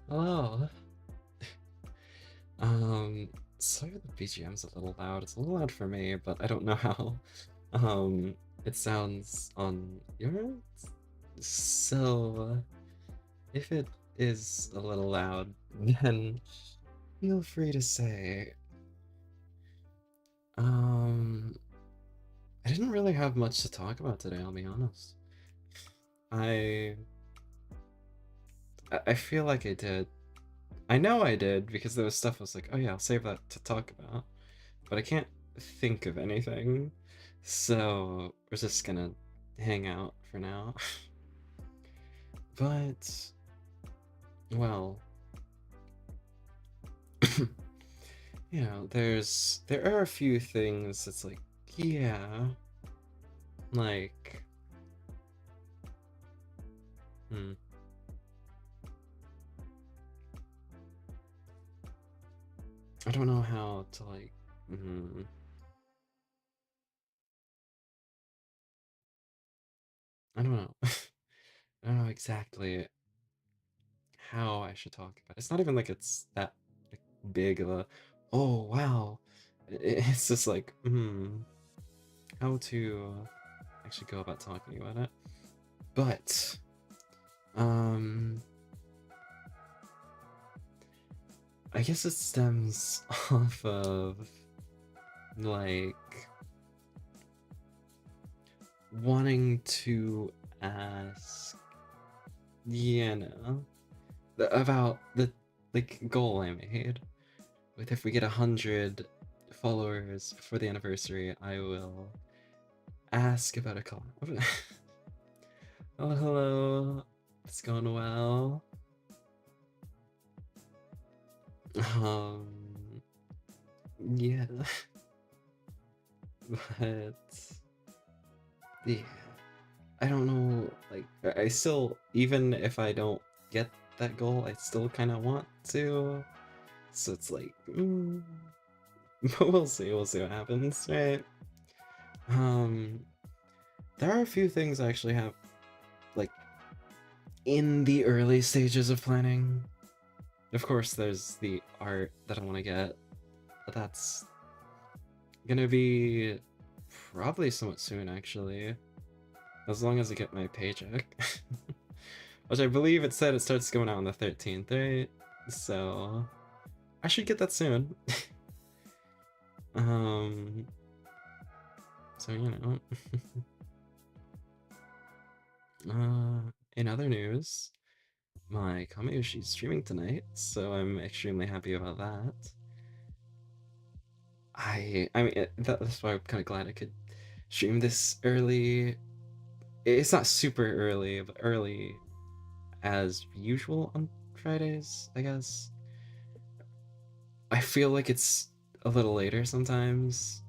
Hello. Um, Sorry the BGM's a little loud. It's a little loud for me, but I don't know how um it sounds on your end. So if it is a little loud, then feel free to say. Um, I didn't really have much to talk about today, I'll be honest. I I feel like I did. I know I did because there was stuff I was like, oh yeah, I'll save that to talk about. But I can't think of anything, so we're just gonna hang out for now. But, well, there are a few things that's like, yeah, like, hmm, I don't know how to like, I don't know. I don't know exactly how I should talk about it. It's not even like it's that like, big of a, oh wow. It's just like, how to actually go about talking about it. But, um, I guess it stems off of like wanting to ask, about the like goal I made. With if we get 100 followers for the anniversary, I will ask about a collab. Oh, hello. It's going well. Um, yeah, but yeah, I don't know. Like, I still, even if I don't get that goal, I still kind of want to. So it's like, but we'll see. We'll see what happens, right? Um, there are a few things I actually have like in the early stages of planning. Of course, there's the art that I want to get, but that's gonna be probably somewhat soon, actually. As long as I get my paycheck. Which I believe it said it starts going out on the 13th, right? So I should get that soon. um so in other news, my Kameyoshi's streaming tonight, so I'm extremely happy about that. I mean that's why I'm kind of glad I could stream this early. It's not super early, but early as usual on Fridays, I guess. I feel like it's a little later sometimes,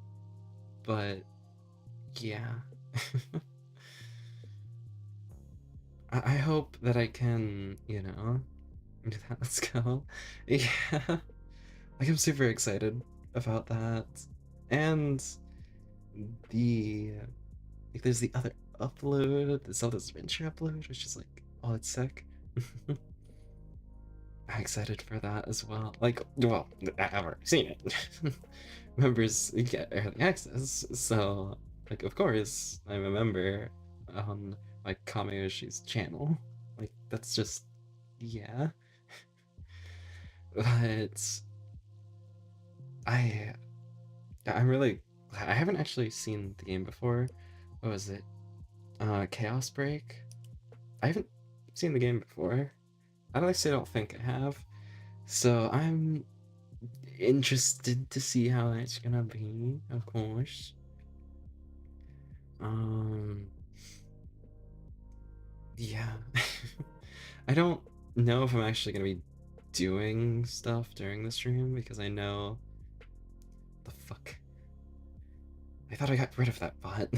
but yeah. I hope that I can, do that. Let's go. Yeah. Like, I'm super excited about that. And the, like, there's the other upload, the Zelda's Adventure upload, which is like, oh, it's sick. I'm excited for that as well. Like, well, I've already seen it. Members get early access, so, like, of course, I'm a member on my Kameyoshi's channel. Like, that's just, yeah. But I, I'm really, I haven't actually seen the game before. What was it? Chaos Break? I haven't seen the game before. I actually don't think I have. So I'm interested to see how it's gonna be, of course. Um, yeah. I don't know if I'm actually gonna be doing stuff during the stream because I know the fuck. I thought I got rid of that bot.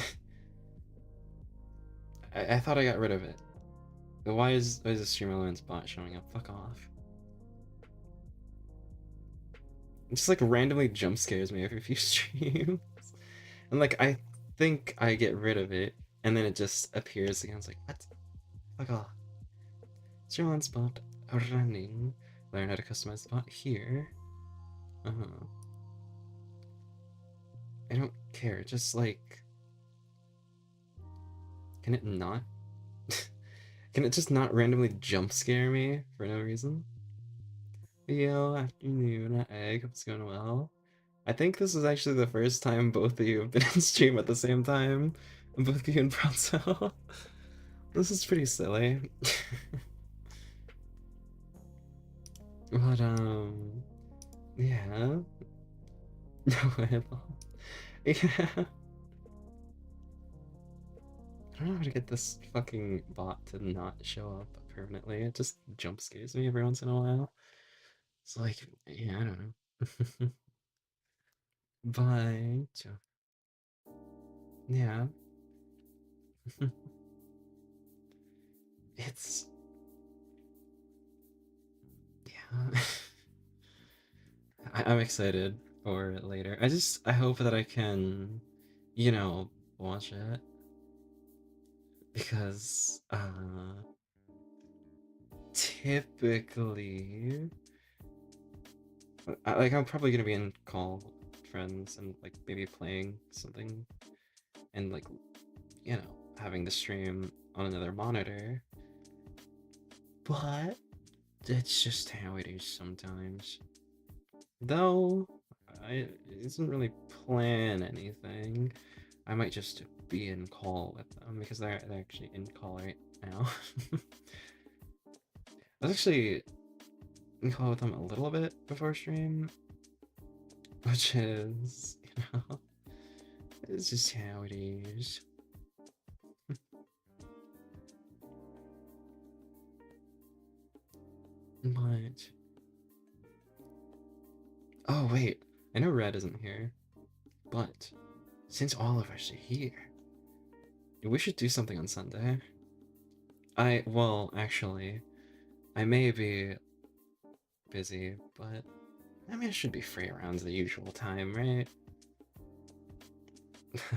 I thought I got rid of it. But why is the stream elements bot showing up? Fuck off. It just like randomly jump scares me every few streams. And like I think I get rid of it and then it just appears again. It's like what? Fuck off. Stream elements bot running. learn how to customize the bot here. I don't care, just like, can it not? Can it just not randomly jump scare me for no reason? Yo, afternoon, egg, hope it's going well. I think this is actually the first time both of you have been in stream at the same time. Both of you and Bronzo. This is pretty silly. But, yeah. No way at all. Yeah. I don't know how to get this fucking bot to not show up permanently. It just jump scares me every once in a while. It's like, yeah, I don't know. But, yeah. It's, yeah. I'm excited for it later. I hope that I can, you know, watch it. Because, typically, I'm probably gonna be in call with friends and, like, maybe playing something and, like, you know, having the stream on another monitor. But that's just how it is sometimes. Though, I didn't really plan anything. I might just be in call with them because they're actually in call right now. I was actually in call with them a little bit before stream, which is, you know, it's just how it is. But, oh wait, I know Red isn't here, but since all of us are here, we should do something on Sunday. Well, actually, I may be busy, but I mean, I should be free around the usual time, right?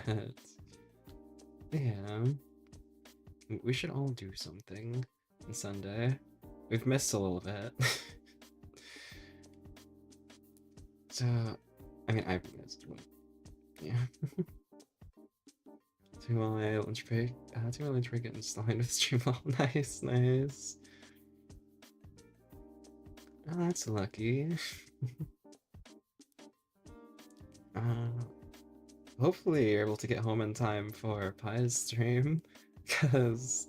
But, yeah, we should all do something on Sunday. We've missed a little bit. So, I mean, I've missed one. Yeah. To my lunch break. To my lunch break getting signed with Streamlabs. Nice, nice. Oh, that's lucky. Hopefully you're able to get home in time for Pie's stream, because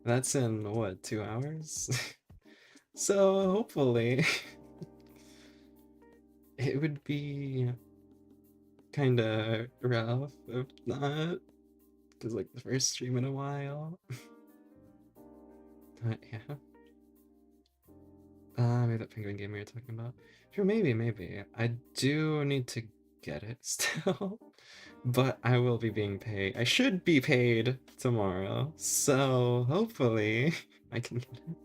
that's in, what, 2 hours? So, hopefully, it would be kinda rough if not, because, like, the first stream in a while. But, yeah. Maybe that penguin game we were talking about. Sure, maybe. I do need to get it still, but I will be being paid. I should be paid tomorrow, so hopefully I can get it.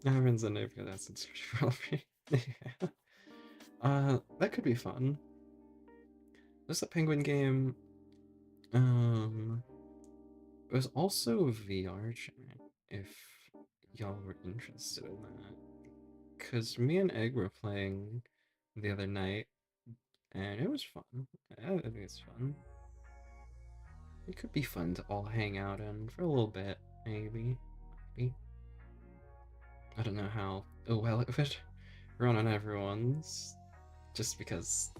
Everyone's in there because that's probably. Yeah. That could be fun. There's a penguin game. It was also VR chat if y'all were interested in that. Because me and Egg were playing the other night, and it was fun. I think it's fun. It could be fun to all hang out in for a little bit, maybe. I don't know how well it would run on everyone's, just because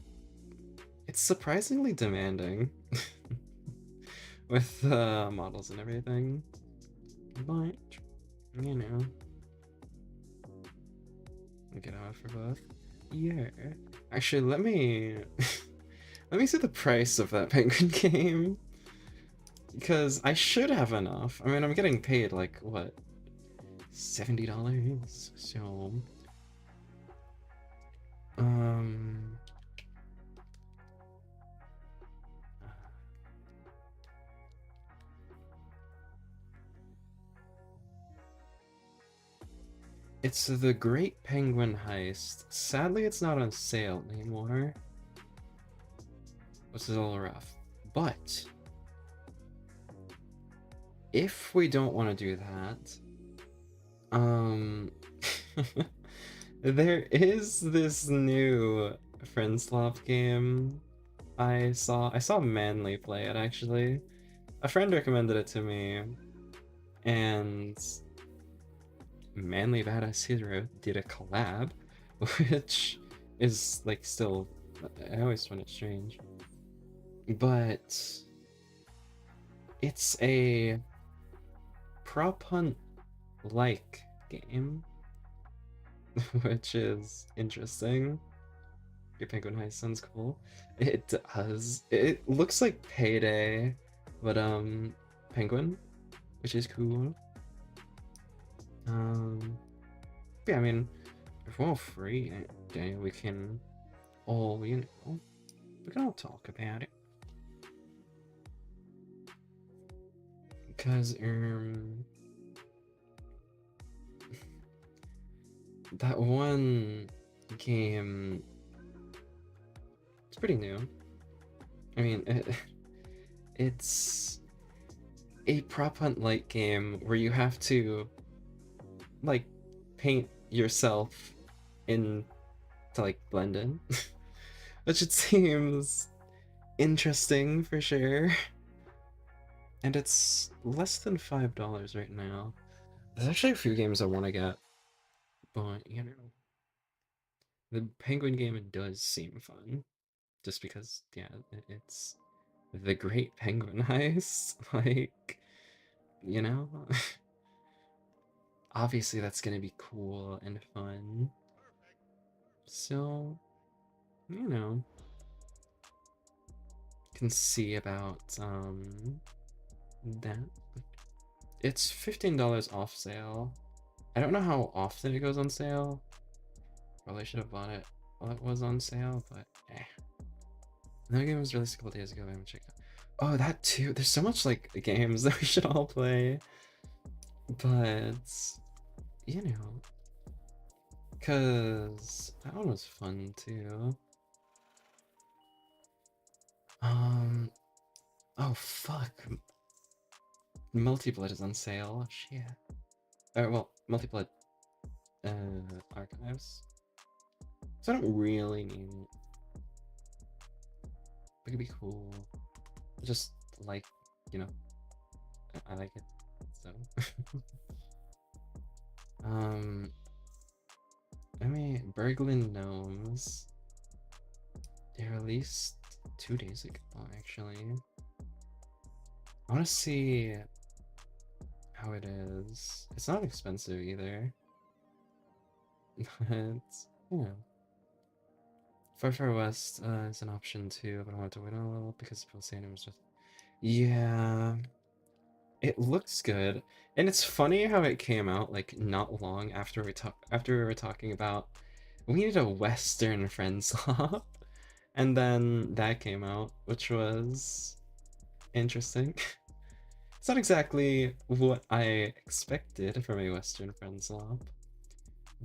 it's surprisingly demanding with models and everything. But, you know, get out for both. Yeah. Actually, let me let me see the price of that penguin game, because I should have enough. I mean, I'm getting paid like what, $70. So, it's the Great Penguin Heist. Sadly, it's not on sale anymore, which is a little rough. But if we don't want to do that, There is this new Friendslop game I saw Manly play it actually. A friend recommended it to me, and Manly Badass Hero did a collab, which is like still, I always find it strange. But it's a prop hunt like game, which is interesting. Your Penguin Heist sounds cool. It does. It looks like Payday, but Penguin, which is cool. Yeah, I mean, if we're all free, we can all, we can all talk about it. Because that one game, it's pretty new. I mean, it's a prop hunt like game where you have to like paint yourself in to like blend in, which it seems interesting for sure. And it's less than $5 right now. There's actually a few games I want to get, but the Penguin game does seem fun, just because yeah, it's the Great Penguin Heist. Like, you know, obviously that's gonna be cool and fun. So, you know, can see about that. It's $15 off sale. I don't know how often it goes on sale. Probably should have bought it while it was on sale, but eh. Another game was released a couple days ago. I haven't checked out. Oh, that too. There's so much like games that we should all play, but you know, cause that one was fun too. Oh fuck. Multi-Blood is on sale. Shit. Well, Multi-Blood Archives. So I don't really need it. It could be cool. Just like, you know, I like it. So I mean, Berglund Gnomes. They released 2 days ago, actually. I want to see how it is. It's not expensive either. But, yeah. Far Far West is an option too, but I want to wait a little because people saying it was just... Yeah. It looks good. And it's funny how it came out like not long after we were talking about we need a Western friend swap. And then that came out, which was interesting. It's not exactly what I expected from a Western friend swap,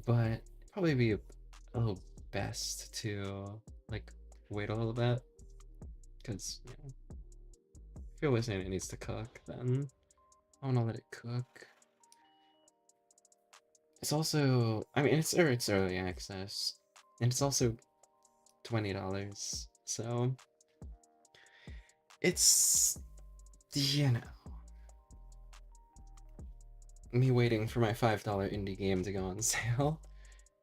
but probably be a little best to like wait a little bit, because if you're saying it needs to cook, then I want to let it cook. It's also, I mean, it's early access, and it's also $20, so it's, me waiting for my $5 indie game to go on sale.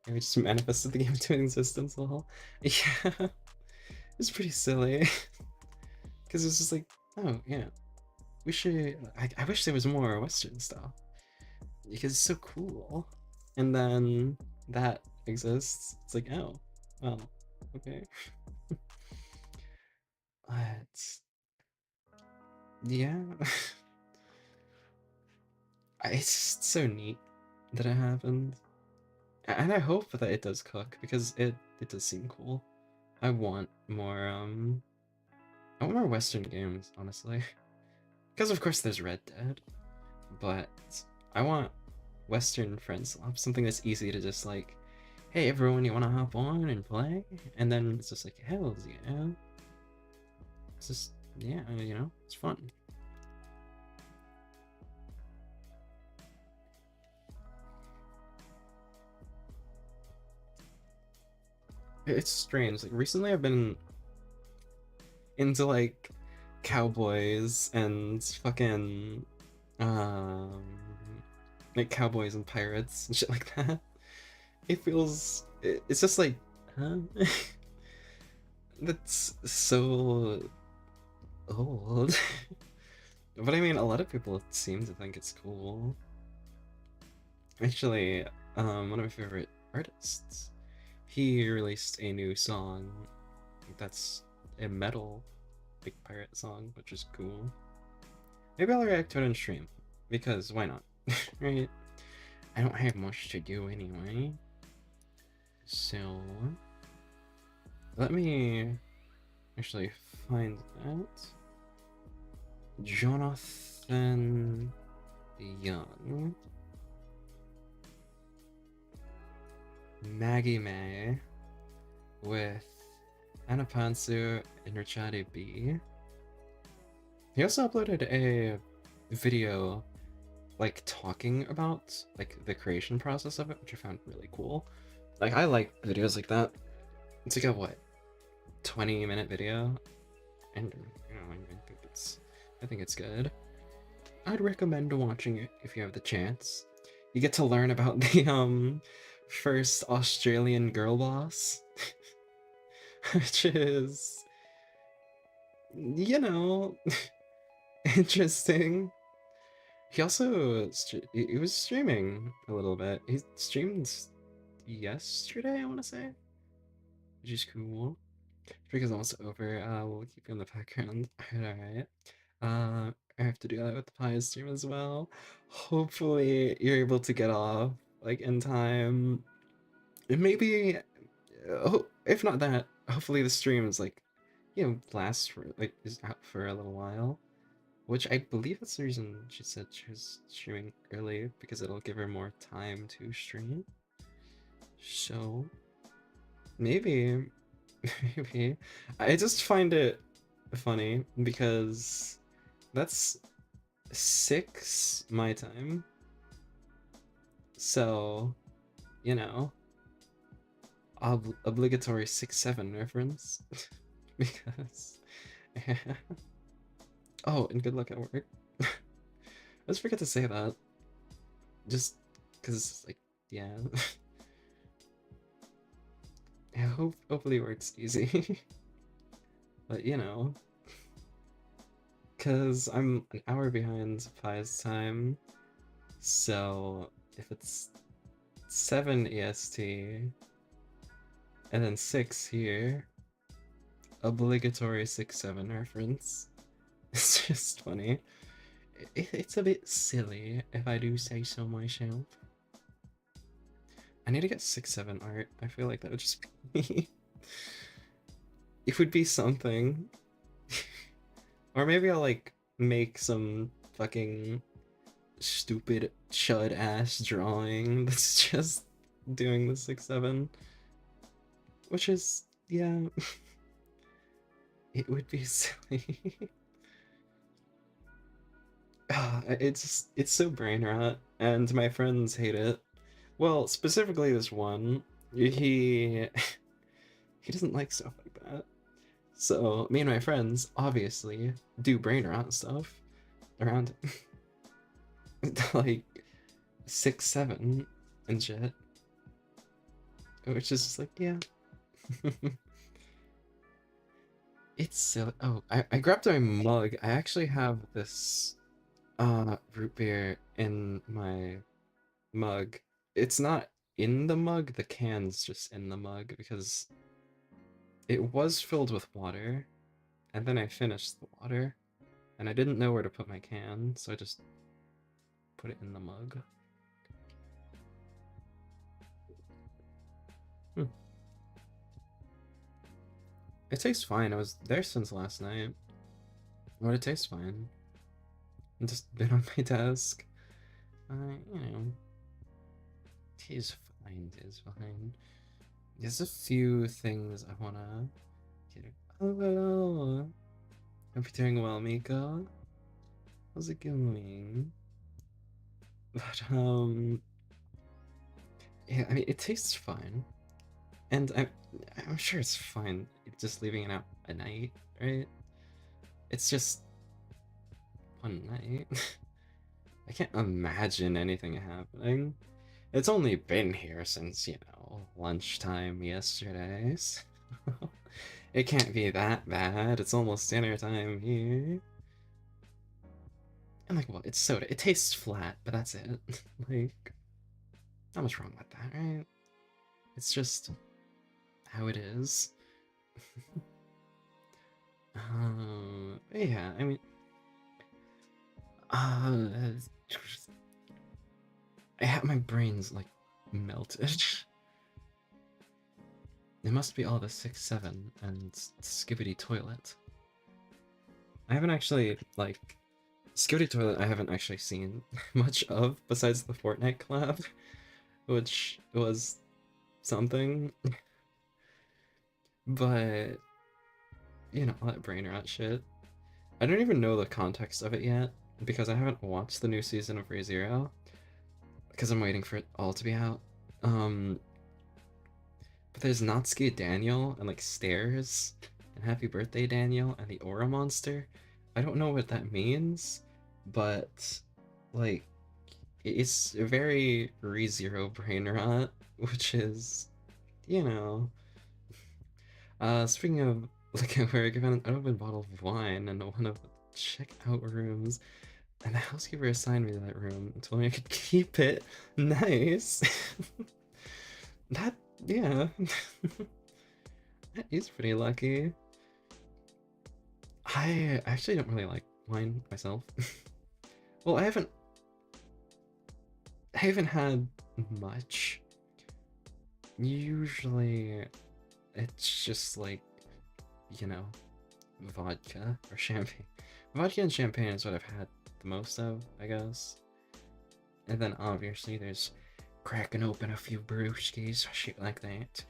Maybe just manifested the game into existence a whole. Yeah, it's pretty silly. Because it's just like, oh, we should, I wish there was more Western stuff. Because it's so cool. And then that exists. It's like, oh, well, okay. But, yeah. It's just so neat that it happened. And I hope that it does cook, because it does seem cool. I want more, Western games, honestly. Because of course there's Red Dead, but I want Western friend swap, something that's easy to just like, hey everyone, you wanna hop on and play? And then it's just like, hells yeah. It's just, yeah, it's fun. It's strange. Like recently, I've been into like cowboys and fucking um like cowboys and pirates and shit like that. It feels it's just like huh? That's so old. But I mean, a lot of people seem to think it's cool. Actually, one of my favorite artists, he released a new song that's a metal, like pirate song, which is cool. Maybe I'll react to it on stream, because why not? Right? I don't have much to do anyway. So, let me actually find that. Jonathan Young. Maggie May with Anapansu and Richadi B. He also uploaded a video like talking about like the creation process of it, which I found really cool. Like I like videos like that. It's like a what, 20-minute video, and you know I think it's good. I'd recommend watching it if you have the chance. You get to learn about the first Australian girl boss, which is, you know, interesting. He also he was streaming a little bit. He streamed yesterday, I want to say, which is cool. Because almost over. We'll keep you in the background. Alright. I have to do that with the pie stream as well. Hopefully, you're able to get off like in time. And maybe, if not that, hopefully the stream is like, you know, lasts for like is out for a little while. Which I believe that's the reason she said she was streaming early, because it'll give her more time to stream. So maybe, maybe. I just find it funny because that's 6 my time. So, you know, obligatory 6-7 reference. Because. Oh, and good luck at work. I just forget to say that. Just because, like, yeah. Yeah, hopefully work's easy. But, you know. Because I'm an hour behind Pi's time. So, if it's 7 EST, and then 6 here, obligatory 6-7 reference. It's just funny. It's a bit silly, if I do say so myself. I need to get 6-7 art. I feel like that would just be it would be something. Or maybe I'll like make some fucking stupid chud ass drawing that's just doing the 6-7. Which is, yeah. It would be silly. It's so brain rot, and my friends hate it. Well, specifically this one, he he doesn't like stuff like that. So me and my friends obviously do brain rot stuff around like 6-7 and shit, which is just like, yeah. It's silly. Oh, I grabbed my mug. I actually have this root beer in my mug. It's not in the mug, the can's just in the mug because it was filled with water, and then I finished the water, and I didn't know where to put my can, so I just put it in the mug. Hmm. It tastes fine. I was there since last night. But it tastes fine. I've just been on my desk. You know, tis fine, tis fine. There's a few things I wanna get. Oh, hello. Hope you're doing well, Miko. How's it going? But, yeah, I mean, it tastes fine. And I'm sure it's fine just leaving it out at night, right? It's just one night. I can't imagine anything happening. It's only been here since, you know, lunchtime yesterday, so it can't be that bad. It's almost dinner time here. And like, well, it's soda. It tastes flat, but that's it. Like, not much wrong with that, right? It's just how it is. Yeah, I mean, uh, I have my brain's like melted. It must be all the 6-7 and Skibbity Toilet. I haven't actually, like, Skibbity Toilet I haven't actually seen much of besides the Fortnite collab, which was something. But, you know, all that brain rot shit. I don't even know the context of it yet, because I haven't watched the new season of ReZero, because I'm waiting for it all to be out. But there's Natsuki Daniel, and like Stairs, and Happy Birthday Daniel, and the Aura Monster. I don't know what that means, but, like, it's very ReZero brain rot, which is, you know. Speaking of, like, we're given an open bottle of wine in one of the checkout rooms, and the housekeeper assigned me to that room and told me I could keep it. Nice. That, yeah. That is pretty lucky. I actually don't really like wine myself. Well, I haven't had much. Usually, it's just like, you know, vodka or champagne. Vodka and champagne is what I've had the most of, I guess. And then obviously there's cracking open a few brewskis, shit like that.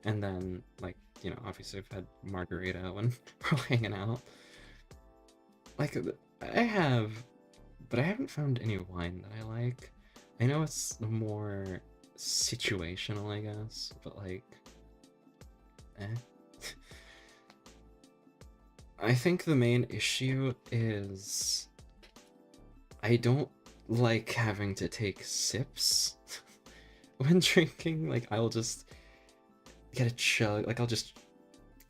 And then, like, you know, obviously I've had margarita when we're hanging out. Like, I have, but I haven't found any wine that I like. I know it's more situational, I guess, but like, eh. I think the main issue is I don't like having to take sips when drinking. Like, I'll just get a chug, like, I'll just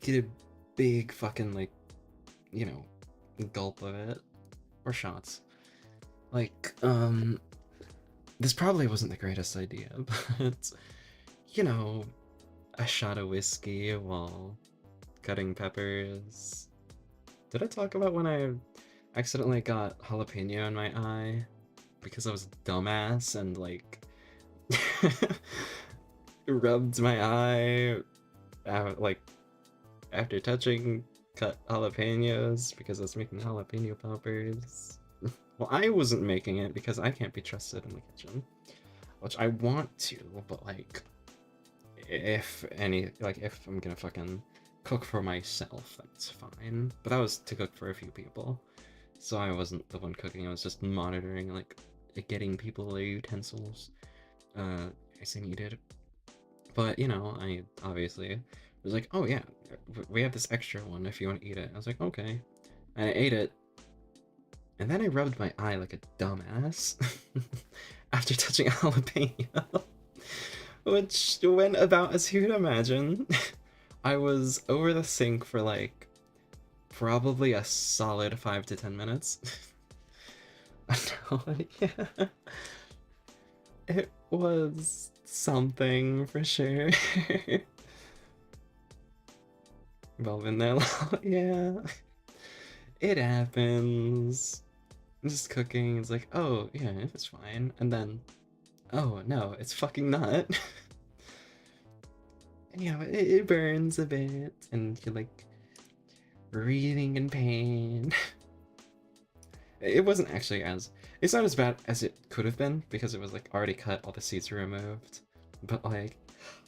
get a big fucking, like, you know, gulp of it. Or shots. Like, this probably wasn't the greatest idea, but, you know, a shot of whiskey while cutting peppers. Did I talk about when I accidentally got jalapeno in my eye? Because I was a dumbass and, like, rubbed my eye out, like, after touching cut jalapenos because I was making jalapeno poppers. Well, I wasn't making it because I can't be trusted in the kitchen, which I want to, but like, if I'm gonna fucking cook for myself, that's fine. But that was to cook for a few people, so I wasn't the one cooking. I was just monitoring, like, getting people their utensils as they needed. But, you know, I obviously was like, oh yeah, we have this extra one if you want to eat it. I was like, okay. And I ate it, and then I rubbed my eye like a dumbass after touching a jalapeno, which went about as you would imagine. I was over the sink for like probably a solid 5 to 10 minutes. No, yeah. It was something for sure. Velvet there, yeah. It happens. Just cooking, it's like, oh, yeah, it's fine. And then, oh, no, it's fucking not. And, you know, it burns a bit, and you're, like, breathing in pain. It wasn't actually as... It's not as bad as it could have been, because it was, like, already cut, all the seeds were removed. But, like,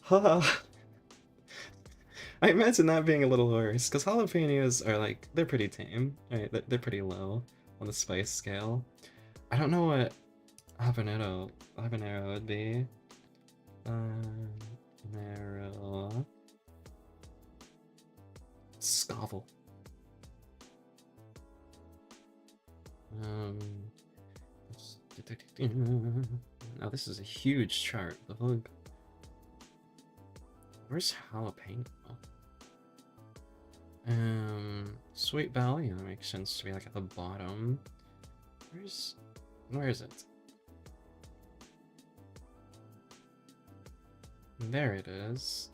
huh. I imagine that being a little worse, because jalapenos are, like, they're pretty tame, right? They're pretty low on the spice scale. I don't know what habanero would be. Habanero Gobble. Now this is a huge chart. The fuck? Where's jalapeno? Sweet Valley. That makes sense to be like at the bottom. Where is it? There it is.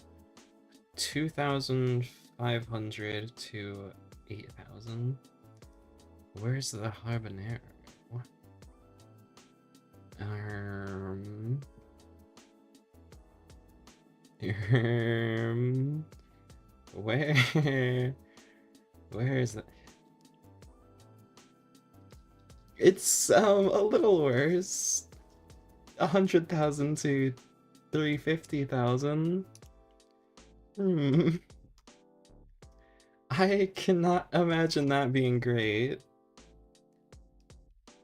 2,500 to 8,000. Where's the habanero? Where is that? It's a little worse. 100,000 to 350,000. I cannot imagine that being great.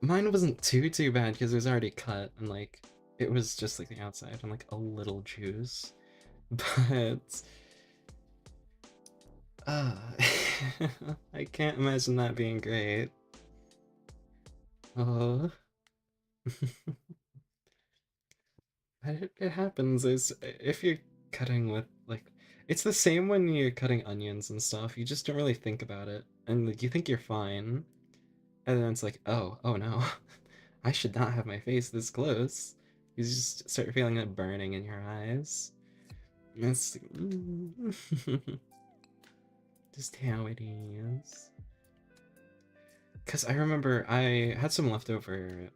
Mine wasn't too bad because it was already cut and like it was just like the outside and like a little juice. But I can't imagine that being great. Oh. It happens is if you're cutting with like it's the same when you're cutting onions and stuff. You just don't really think about it and like you think you're fine. And then it's like, oh no. I should not have my face this close. You just start feeling that burning in your eyes. And it's just how it is. Because I remember I had some leftover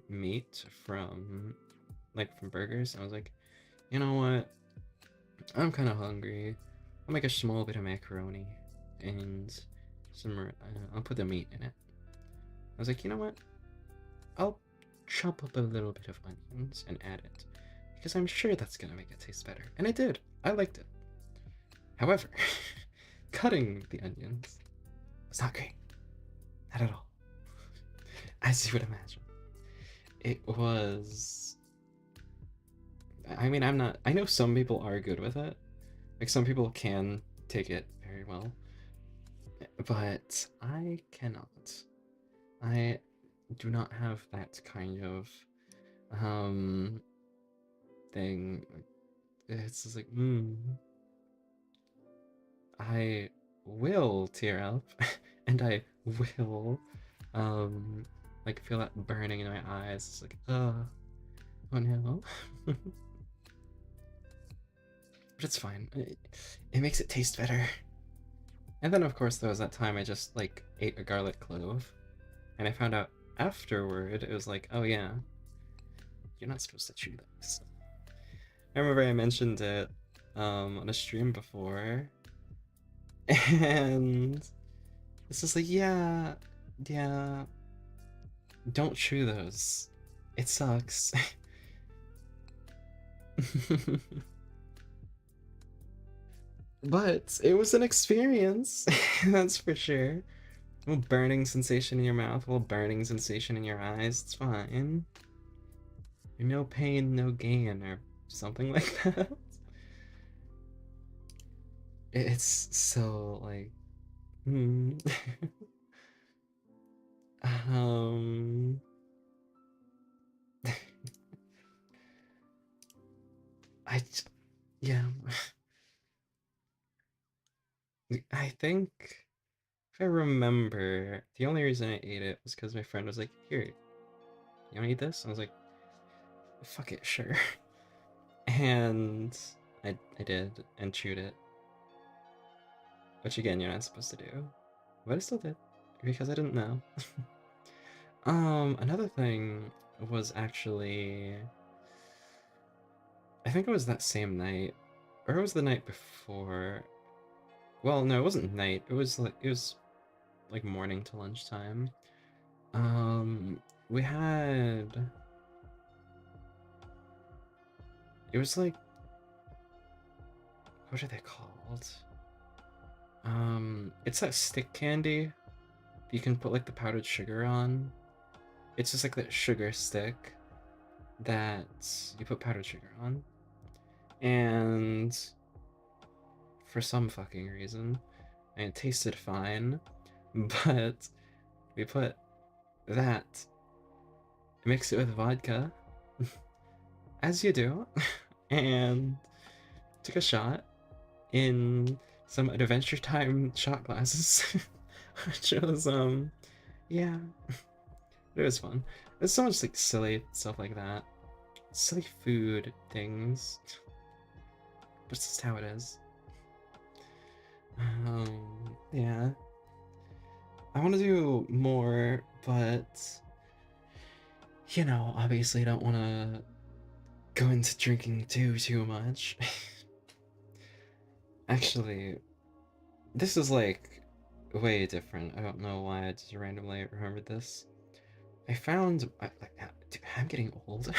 meat from burgers. I was like, you know what? I'm kind of hungry. I'll make a small bit of macaroni and some. I'll put the meat in it. I was like, you know what? I'll chop up a little bit of onions and add it because I'm sure that's gonna make it taste better. And it did. I liked it. However, cutting the onions was not great. Not at all. As you would imagine. It was... I mean, I know some people are good with it. Like, some people can take it very well. But I cannot. I do not have that kind of thing. It's just like, I will tear up and I will like feel that burning in my eyes. It's like, oh no. But it's fine. It makes it taste better. And then of course there was that time I just like ate a garlic clove and I found out afterward it was like, oh yeah, you're not supposed to chew those. I remember I mentioned it on a stream before and it's just like, yeah, don't chew those. It sucks. But it was an experience, that's for sure. A little burning sensation in your mouth, a little burning sensation in your eyes, it's fine. No pain, no gain, or something like that. It's so, like... yeah. I think, if I remember, the only reason I ate it was because my friend was like, here, you wanna eat this? I was like, fuck it, sure. And I did, and chewed it. Which again, you're not supposed to do. But I still did, because I didn't know. Another thing was actually... I think it was that same night, or it was the night before. Well, no, it wasn't night. It was like morning to lunchtime. We had... It was like... What are they called? It's that stick candy you can put like the powdered sugar on. It's just like that sugar stick that you put powdered sugar on. And for some fucking reason, and it tasted fine, but we put that, mix it with vodka, as you do, and took a shot in some Adventure Time shot glasses, which was, yeah, it was fun. There's so much, like, silly stuff like that. Silly food things. But it's just how it is. Yeah. I want to do more, but you know, obviously I don't want to go into drinking too much. Actually, this is like way different. I don't know why I just randomly remembered this. I found dude, I'm getting old.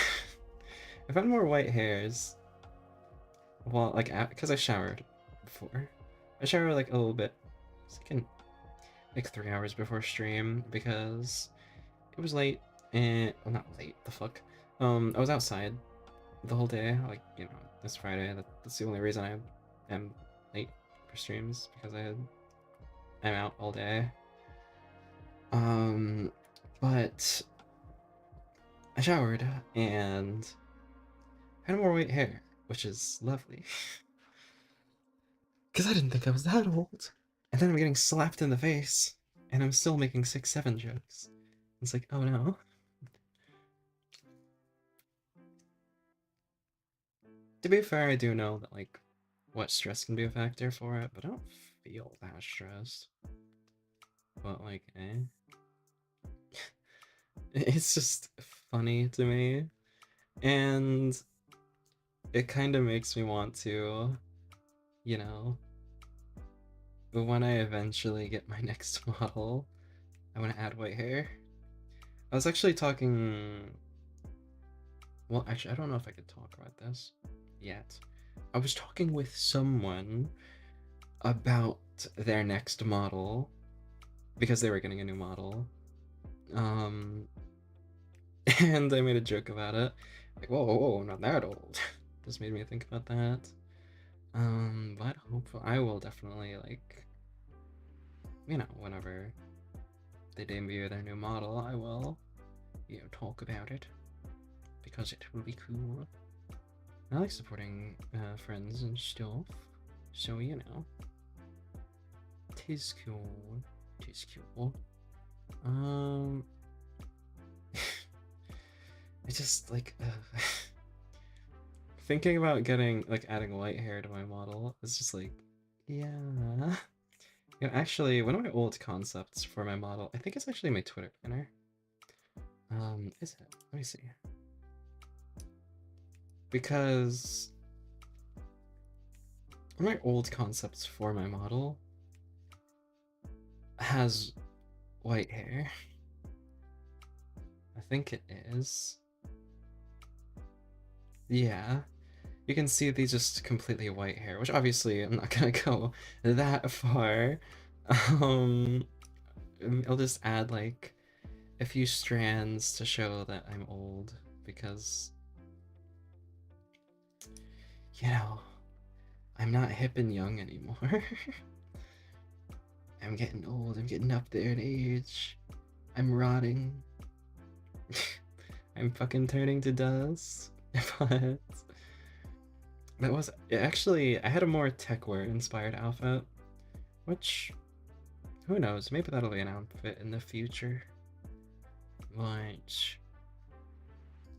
I found more white hairs. Well, like because I showered before. I showered like a little bit. It's like 3 hours before stream because it was late and well, not late. The fuck. I was outside the whole day. Like you know, it's Friday. That's the only reason I am late for streams because I'm out all day. Um, but I showered and had more white hair, which is lovely. Because I didn't think I was that old. And then I'm getting slapped in the face, and I'm still making 6-7 jokes. It's like, oh no. To be fair, I do know that, like, what stress can be a factor for it, but I don't feel that stressed. But, like, eh. It's just funny to me. And it kind of makes me want to, you know, when I eventually get my next model, I want to add white hair. I was actually talking. Well, actually, I don't know if I could talk about this yet. I was talking with someone about their next model because they were getting a new model. Um, and I made a joke about it. Like, whoa, not that old. Just made me think about that. But hopefully, I will definitely, like, you know, whenever they debut their new model, I will, you know, talk about it because it will be cool. I like supporting friends and stuff, so you know, tis cool, tis cool. Um, I just like thinking about getting like adding white hair to my model. It's just like, yeah. You know, actually, one of my old concepts for my model, I think it's actually my Twitter banner. Is it? Let me see. Because one of my old concepts for my model has white hair. I think it is. Yeah. You can see these just completely white hair, which obviously I'm not gonna go that far. Um, I'll just add like a few strands to show that I'm old because, you know, I'm not hip and young anymore. I'm getting old, I'm getting up there in age. I'm rotting. I'm fucking turning to dust. But that was actually, I had a more techwear inspired outfit, which who knows, maybe that'll be an outfit in the future. But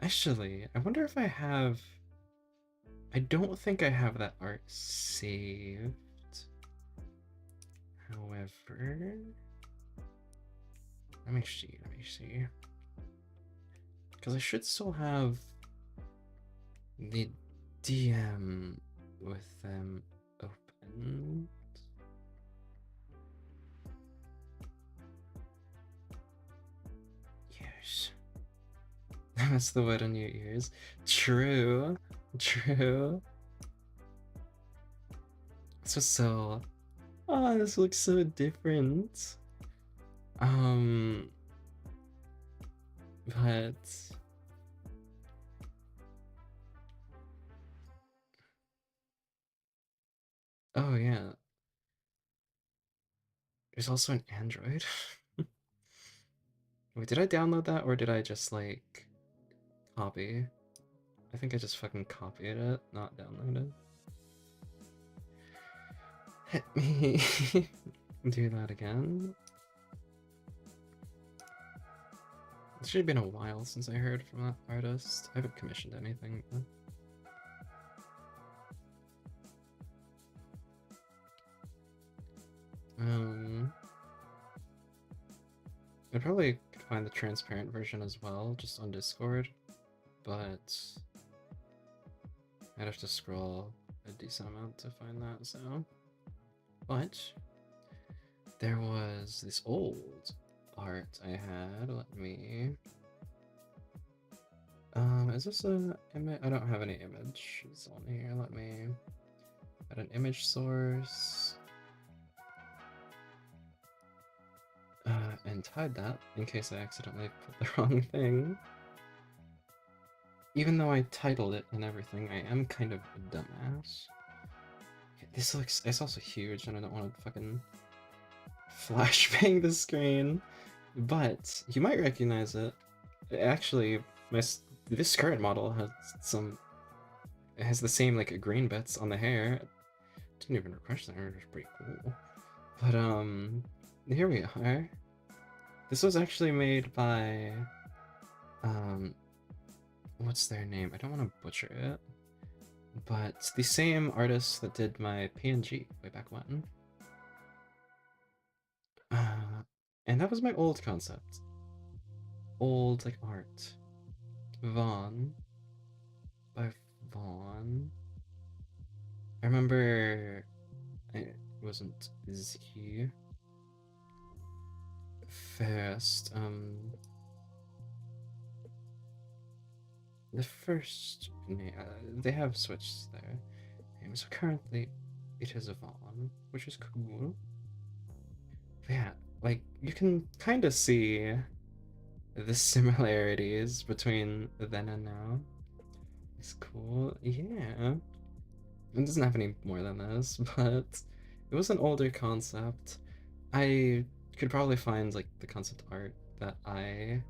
actually, I wonder if I have. I don't think I have that art saved. However, let me see. Let me see. Because I should still have the DM with them open. Yes. That's the word on your ears. True. True. So. Oh, this looks so different. Um. But. Oh, yeah. There's also an Android. Wait, did I download that or did I just like copy? I think I just fucking copied it, not downloaded. Let me do that again. It's actually been a while since I heard from that artist. I haven't commissioned anything. I probably could find the transparent version as well, just on Discord, but I'd have to scroll a decent amount to find that, so. But there was this old art I had. Let me. Is this a image? I don't have any images on here. Let me add an image source. And hide that in case I accidentally put the wrong thing. Even though I titled it and everything, I am kind of a dumbass. This looks, it's also huge and I don't want to fucking flashbang the screen. But you might recognize it. Actually, this current model has it has the same like green bits on the hair. Didn't even refresh the hair, it's pretty cool. But here we are. This was actually made by what's their name? I don't want to butcher it, but the same artist that did my PNG way back when. And that was my old concept. Old like art. Vaughn by Vaughn. I remember it wasn't Z first. The first they have switched their name, so currently it is a Vaughn, which is cool. But yeah, like you can kind of see the similarities between then and now. It's cool, yeah. It doesn't have any more than this, but it was an older concept. I could probably find like the concept art that I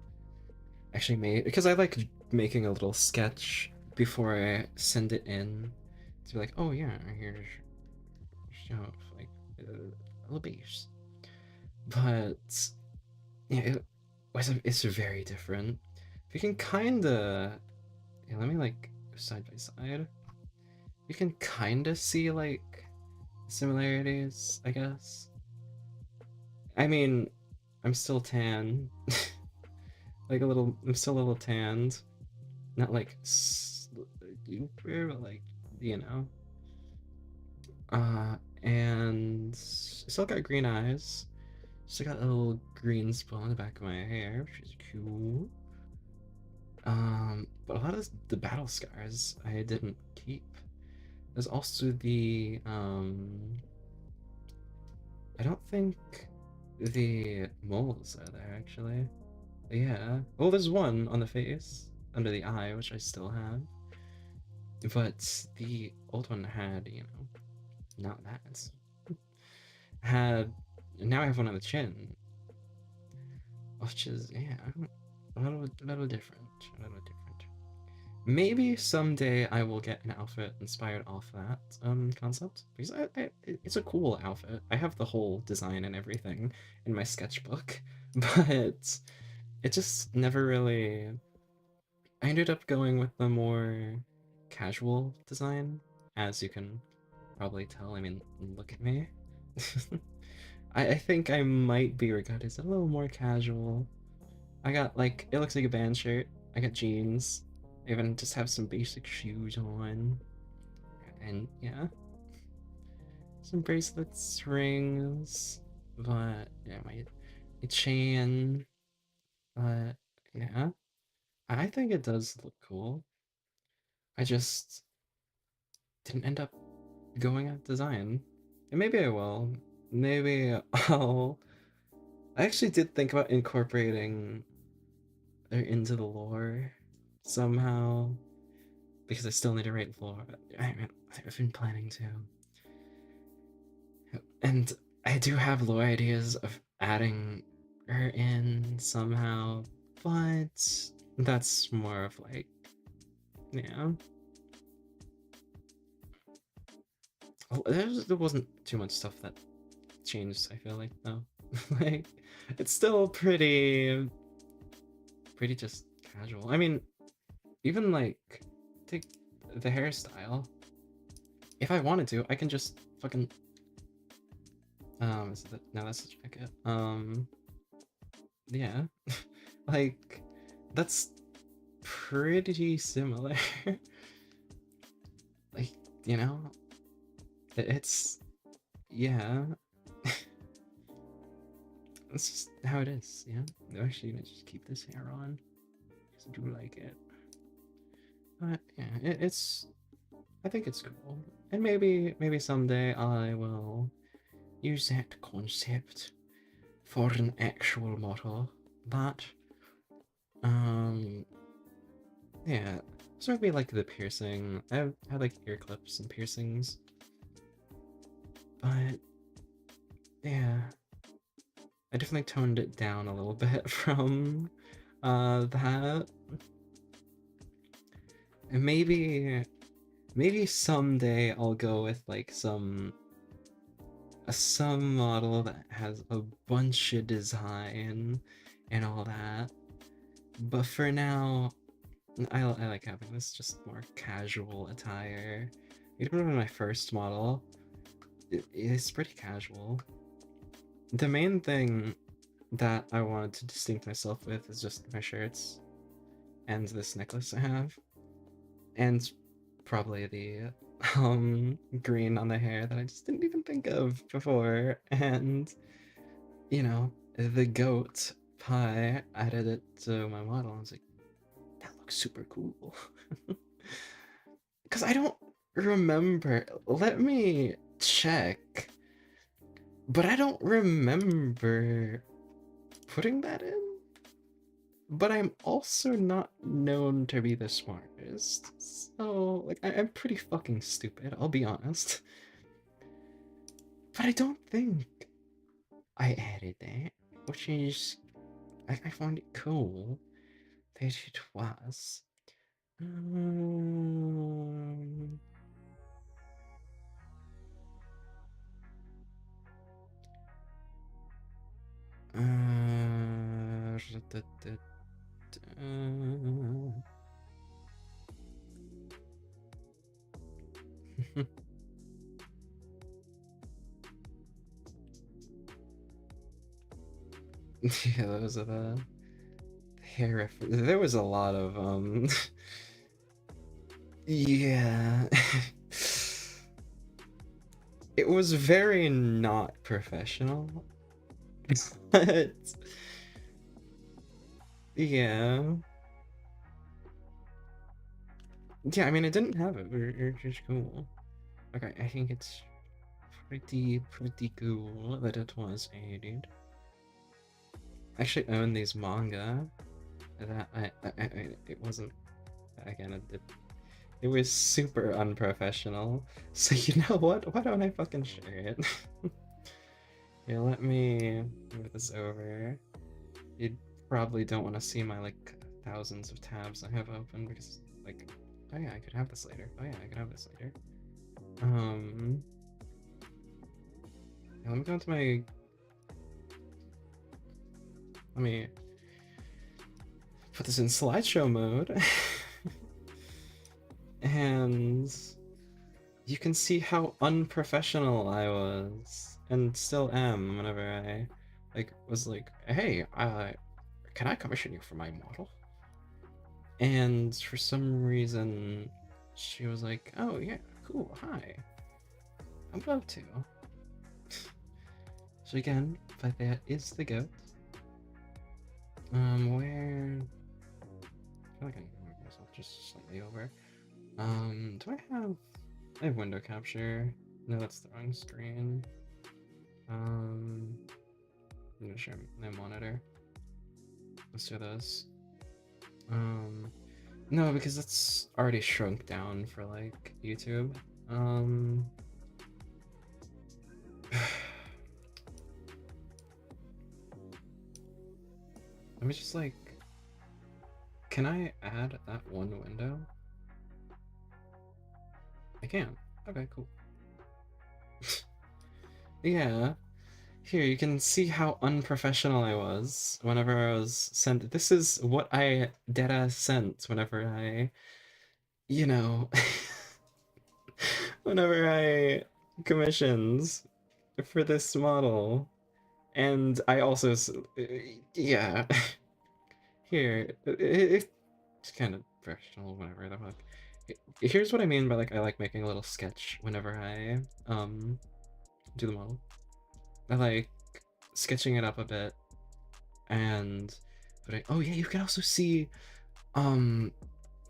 actually made because I like making a little sketch before I send it in to be like, oh yeah, here's like a little base. But yeah, it's very different. You can kinda let me like side by side. You can kinda see like similarities, I guess. I mean, I'm still tan. Like a little, I'm still a little tanned. Not like super, but like, you know. And still got green eyes. Still got a little green spot on the back of my hair, which is cool. But a lot of the battle scars I didn't keep. There's also the I don't think the moles are there actually. Yeah. Well, there's one on the face under the eye, which I still have. But the old one had, you know, not that. Had now I have one on the chin, which is yeah, a little different. A little different. Maybe someday I will get an outfit inspired off that concept because it's a cool outfit. I have the whole design and everything in my sketchbook, but it just never really. I ended up going with the more casual design, as you can probably tell. I mean, look at me. I think I might be regarded as a little more casual. I got like, it looks like a band shirt. I got jeans. I even just have some basic shoes on. And yeah. Some bracelets, rings. But yeah, my chain. But yeah. I think it does look cool. I just didn't end up going at design. And maybe I will. Maybe I'll. I actually did think about incorporating her into the lore somehow because I still need to write lore. I've been planning to. And I do have low ideas of adding her in somehow, but that's more of like, yeah. Oh, there wasn't too much stuff that changed, I feel like, though. Like, it's still pretty just casual. I mean, even like, take the hairstyle. If I wanted to, I can just fucking, no, that's a jacket. Yeah. Like, that's pretty similar. Like, you know, it's, yeah. That's just how it is, yeah. I'm actually gonna just keep this hair on, because I do like it. But yeah, it's, I think it's cool. And maybe someday I will use that concept for an actual model. But, um, yeah. So maybe like the piercing. I had like ear clips and piercings. But, yeah. I definitely toned it down a little bit from that. And maybe someday I'll go with like some model that has a bunch of design and all that. But for now, I like having this just more casual attire. Even with my first model, it's pretty casual. The main thing that I wanted to distinct myself with is just my shirts and this necklace I have, and probably the green on the hair that I just didn't even think of before, and you know, the goat pie. I added it to my model. I was like, that looks super cool. Because I don't remember. Let me check. But I don't remember putting that in. But I'm also not known to be the smartest. So, like, I'm pretty fucking stupid, I'll be honest. But I don't think I added that, which is, I find it cool that it was. Um, yeah, those are the hair. There was a lot of yeah. It was very not professional, but yeah. Yeah, I mean, it didn't have it, but it's just cool. Okay, I think it's pretty cool that it was added. I actually own these manga that it wasn't, again, it was super unprofessional. So you know what? Why don't I fucking share it? Yeah, let me move this over. You probably don't want to see my like thousands of tabs I have open because like, oh yeah, I could have this later. Oh yeah, I could have this later. Yeah, let me go into my. Let me put this in slideshow mode, and you can see how unprofessional I was and still am whenever I like was like, hey, can I commission you for my model? And for some reason, she was like, oh yeah, cool, hi, I'd love to. So again, but that is the goat. Where? I feel like I need to move myself just slightly over. Do I have? I have window capture. No, that's the wrong screen. I'm gonna share my monitor. Let's do this. No, because that's already shrunk down for like YouTube. me just like, can I add that one window? I can. Okay, cool. Yeah. Here, you can see how unprofessional I was whenever I was sent. This is what I deadass sent whenever I, you know, whenever I commissions for this model. And I also, yeah, here, it's kind of professional, whatever the fuck. Here's what I mean by like, I like making a little sketch whenever I, do the model. I like sketching it up a bit and putting, oh yeah, you can also see, one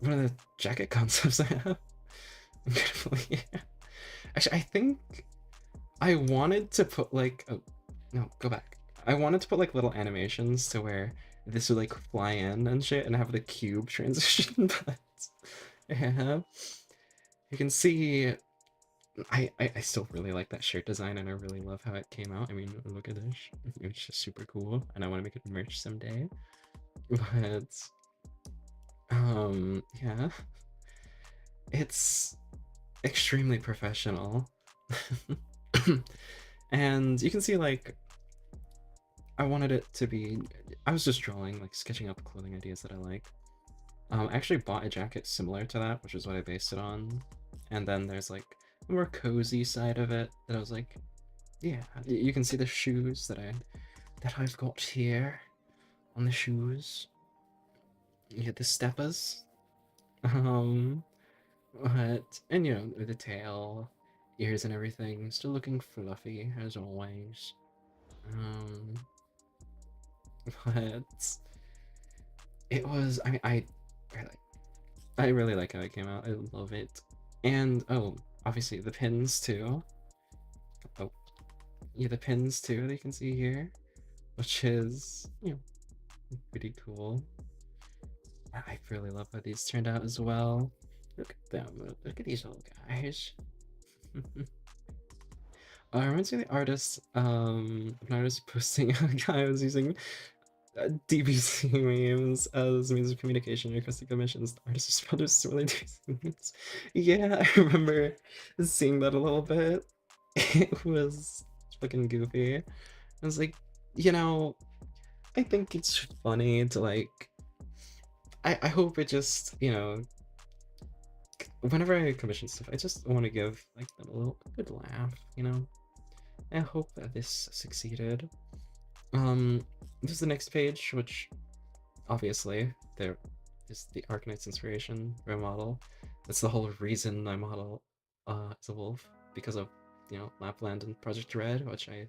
of the jacket concepts I have. Yeah. Actually, I think I wanted to put like, oh, no, go back. I wanted to put like little animations to where this would like fly in and shit and have the cube transition, but yeah. You can see I still really like that shirt design and I really love how it came out. I mean, look at this. It's just super cool and I want to make it merch someday. But yeah. It's extremely professional. And you can see like I wanted it to be, I was just drawing, like sketching out the clothing ideas that I like. I actually bought a jacket similar to that, which is what I based it on. And then there's like the more cozy side of it that I was like, yeah, you can see the shoes that I've got here on the shoes. You get the steppers. But and you know, with the tail, ears and everything, still looking fluffy as always. But it was, I mean, really, I really like how it came out. I love it. And oh, obviously the pins too. Oh, yeah, the pins too that you can see here, which is, you know, pretty cool. I really love how these turned out as well. Look at them. Look at these little guys. Reminds me of the artist, an artist posting a guy was using DBC memes as means of communication requesting commissions. The artist responded to similar DBC memes. Yeah, I remember seeing that a little bit. It was fucking goofy. I was like, you know, I think it's funny to like, I hope it just, you know, whenever I commission stuff, I just want to give like them a little good laugh, you know? I hope that this succeeded. This is the next page, which obviously there is the Arcanite's inspiration for a model. That's the whole reason I model as a wolf, because of, you know, Lapland and Project Red, which I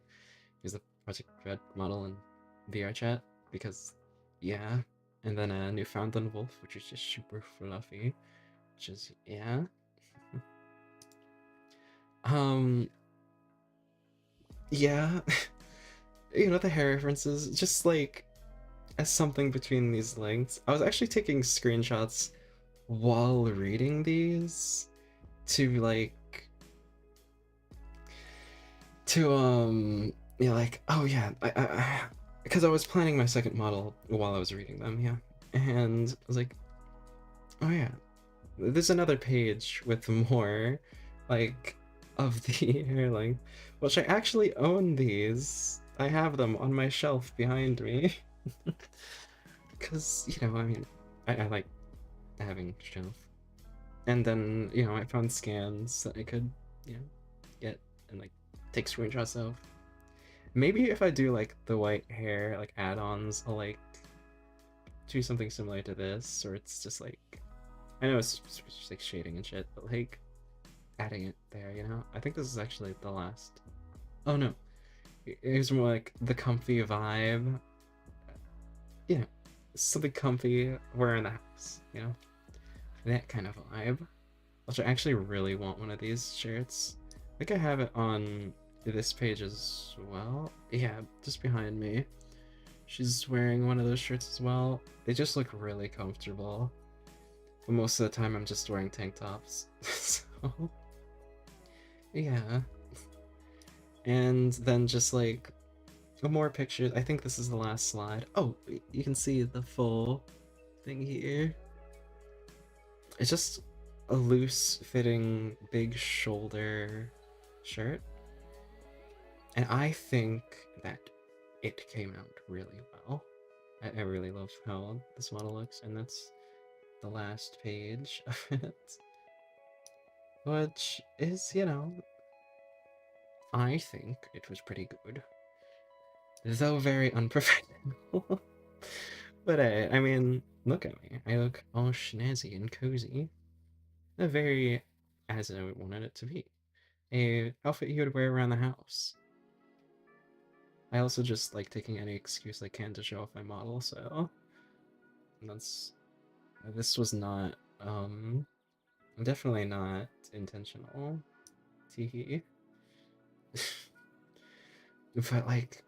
use the Project Red model in VR chat because, yeah. And then a Newfoundland wolf, which is just super fluffy, which is, yeah. Yeah. You know, the hair references, just like as something between these links. I was actually taking screenshots while reading these to like, yeah, like, oh yeah, because I was planning my second model while I was reading them, yeah. And I was like, oh yeah, there's another page with more, like, of the hairline, which I actually own these. I have them on my shelf behind me. Because, you know, I mean, I like having shelf. And then, you know, I found scans that I could, you know, get and like take screenshots of. Maybe if I do like the white hair, like add-ons, I'll like do something similar to this, or it's just like, I know it's just like shading and shit, but like adding it there, you know? I think this is actually the last. Oh no, here's more like the comfy vibe. You know, something comfy wearing the house, you know? That kind of vibe. Which I actually really want one of these shirts. I think I have it on this page as well. Yeah, just behind me. She's wearing one of those shirts as well. They just look really comfortable. But most of the time I'm just wearing tank tops. So, yeah. And then just like more pictures. I think this is the last slide. Oh, you can see the full thing here. It's just a loose fitting big shoulder shirt. And I think that it came out really well. I really love how this model looks, and that's the last page of it. Which is, you know, I think it was pretty good. Though very unprofessional. But I mean, look at me. I look all snazzy and cozy. Very as I wanted it to be. A outfit you would wear around the house. I also just like taking any excuse I can to show off my model, so that's this was not definitely not intentional. Teehee. But like,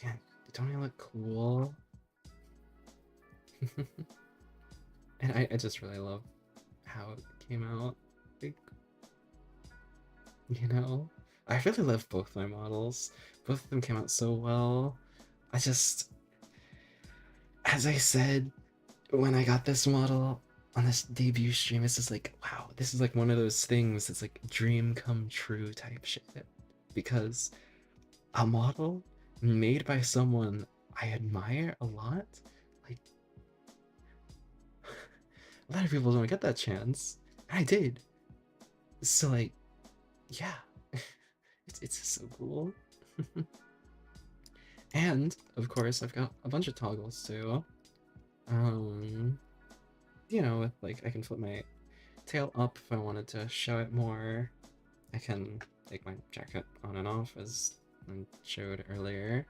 yeah, don't I look cool? And I just really love how it came out. Like, you know, I really love both my models. Both of them came out so well. I just, as I said, when I got this model on this debut stream, it's just like, wow, this is like one of those things that's like dream come true type shit. Because a model made by someone I admire a lot, like, a lot of people don't get that chance. And I did. So like, yeah, it's so cool. And of course, I've got a bunch of toggles too. You know, with like I can flip my tail up if I wanted to show it more. I can take my jacket on and off as I showed earlier.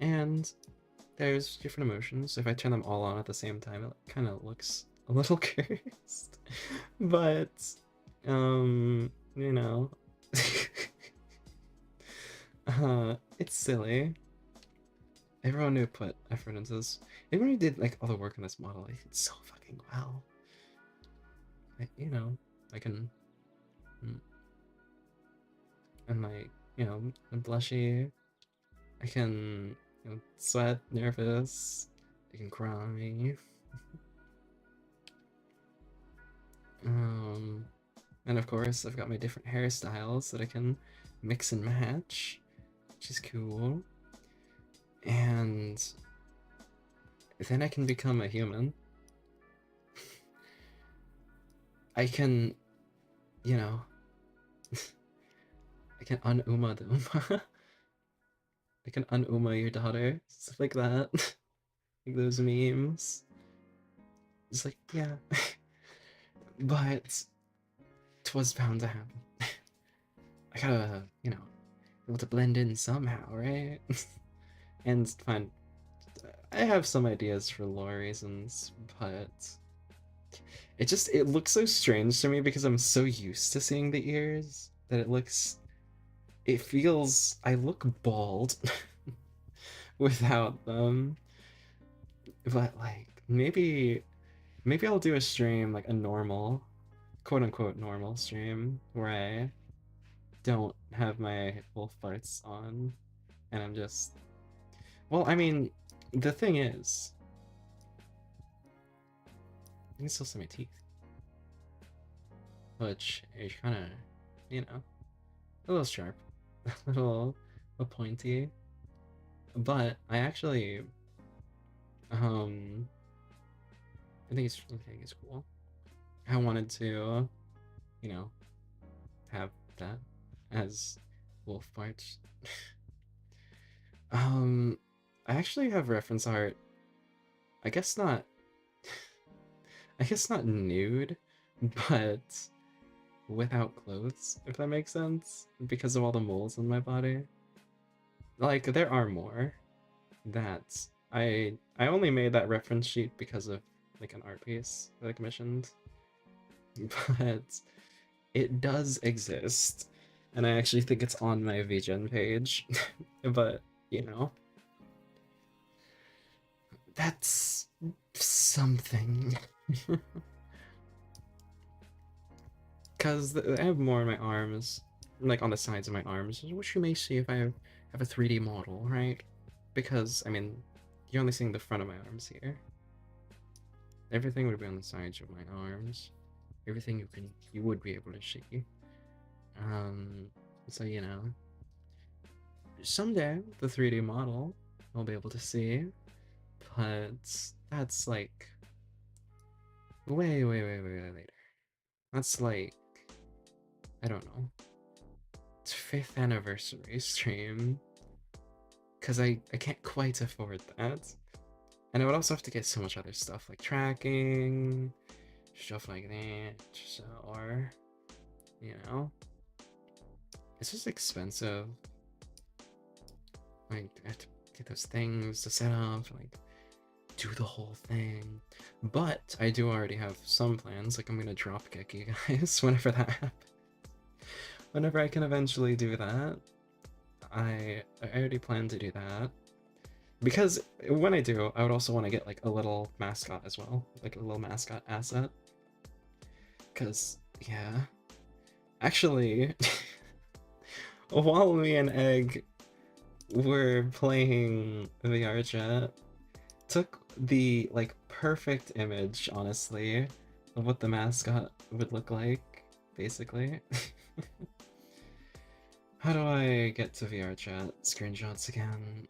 And there's different emotions. If I turn them all on at the same time, it kind of looks a little cursed. But, you know, it's silly. Everyone who put effort into this, everyone who did like all the work on this model, I did so fucking well. You know, I can, and like, you know, I'm blushy. I can, you know, sweat, nervous. I can cry. And of course, I've got my different hairstyles that I can mix and match, which is cool. And then I can become a human. I can, you know, I can un-uma them. I can un-uma your daughter, stuff like that. Like those memes. It's like, yeah. But 'twas bound to happen. I gotta, you know, able to blend in somehow, right? And fine, I have some ideas for lore reasons, but it looks so strange to me because I'm so used to seeing the ears that it feels I look bald without them. But like maybe I'll do a stream, like a normal, quote unquote normal stream, where I don't have my wolf farts on and I'm just, well, I mean, the thing is, I can still see my teeth, which is kind of, you know, a little sharp, a little pointy, but I actually, I think it's cool. I wanted to, you know, have that as wolf farts. I actually have reference art. I guess not. I guess not nude, but without clothes, if that makes sense, because of all the moles in my body. Like there are more that I only made that reference sheet because of like an art piece that I commissioned, but it does exist, and I actually think it's on my VGen page. But you know, that's something. Because I have more in my arms. like on the sides of my arms, which you may see if I have a 3D model, right? Because, I mean, you're only seeing the front of my arms here. Everything would be on the sides of my arms. Everything you would be able to see. Um, so you know, someday the 3D model I'll be able to see, but that's like way, way, way, way, way later. That's like, I don't know, it's 5th anniversary stream, because I can't quite afford that. And I would also have to get so much other stuff like tracking, stuff like that, so, or, you know, it's just expensive. Like, I have to get those things to set up, like, do the whole thing. But I do already have some plans, like I'm gonna drop kick you guys whenever that happens. Whenever I can eventually do that, I already plan to do that. Because when I do, I would also want to get like a little mascot as well, like a little mascot asset. Because, yeah. Actually, while me and Egg were playing VR chat, took the like perfect image, honestly, of what the mascot would look like, basically. How do I get to VR chat screenshots again?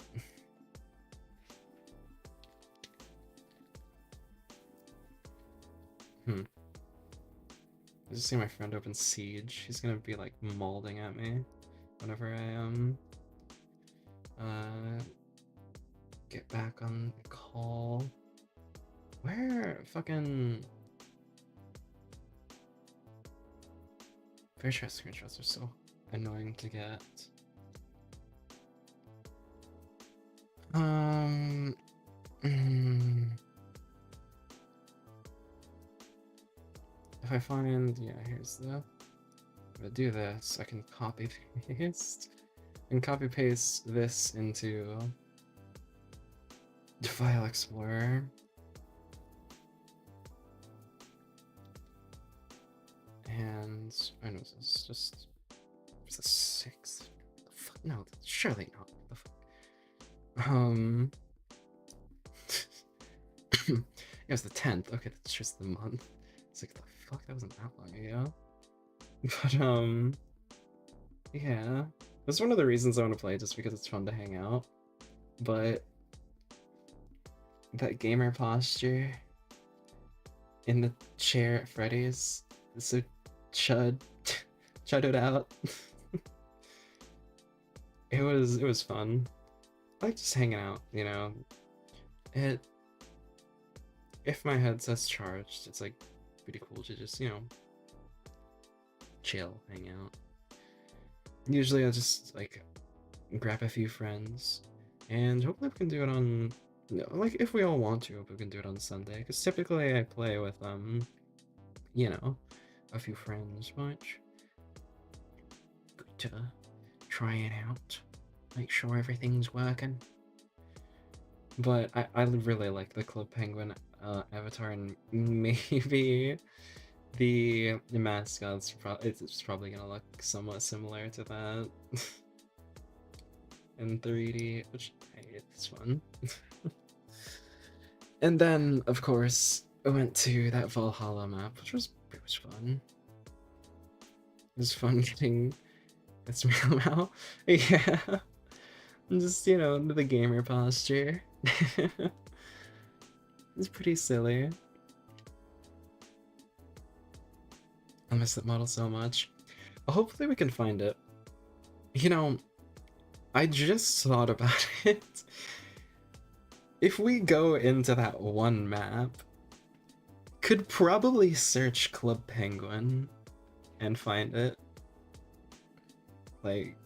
I just see my friend open Siege. He's gonna be like mauling at me whenever I get back on the call. Where fucking Fair chat screenshots are so annoying to get. If I find, yeah, here's the. If I do this, I can copy paste and copy paste this into the file explorer. And I know this is just. It's the 6th. The fuck? No, surely not. The fuck? It was the 10th. Okay, that's just the month. It's like, the fuck? That wasn't that long ago. But, yeah. That's one of the reasons I want to play, just because it's fun to hang out. But that gamer posture in the chair at Freddy's is so chudded out. It was fun. I like just hanging out, you know. If my headset's charged, it's like pretty cool to just, you know, chill, hang out. Usually I'll just like grab a few friends and hopefully we can do it on, like, if we all want to, we can do it on Sunday, because typically I play with you know, a few friends, which good to try it out, make sure everything's working. But I really like the Club Penguin avatar, and maybe the mascot's it's probably gonna look somewhat similar to that in 3D, which, hey, it's fun. And then, of course, I went to that Valhalla map, which was fun. It was fun getting it's Meow Meow. Yeah. Just, you know, the gamer posture. It's pretty silly. I miss that model so much. Hopefully we can find it. You know, I just thought about it. If we go into that one map, could probably search Club Penguin and find it. Like,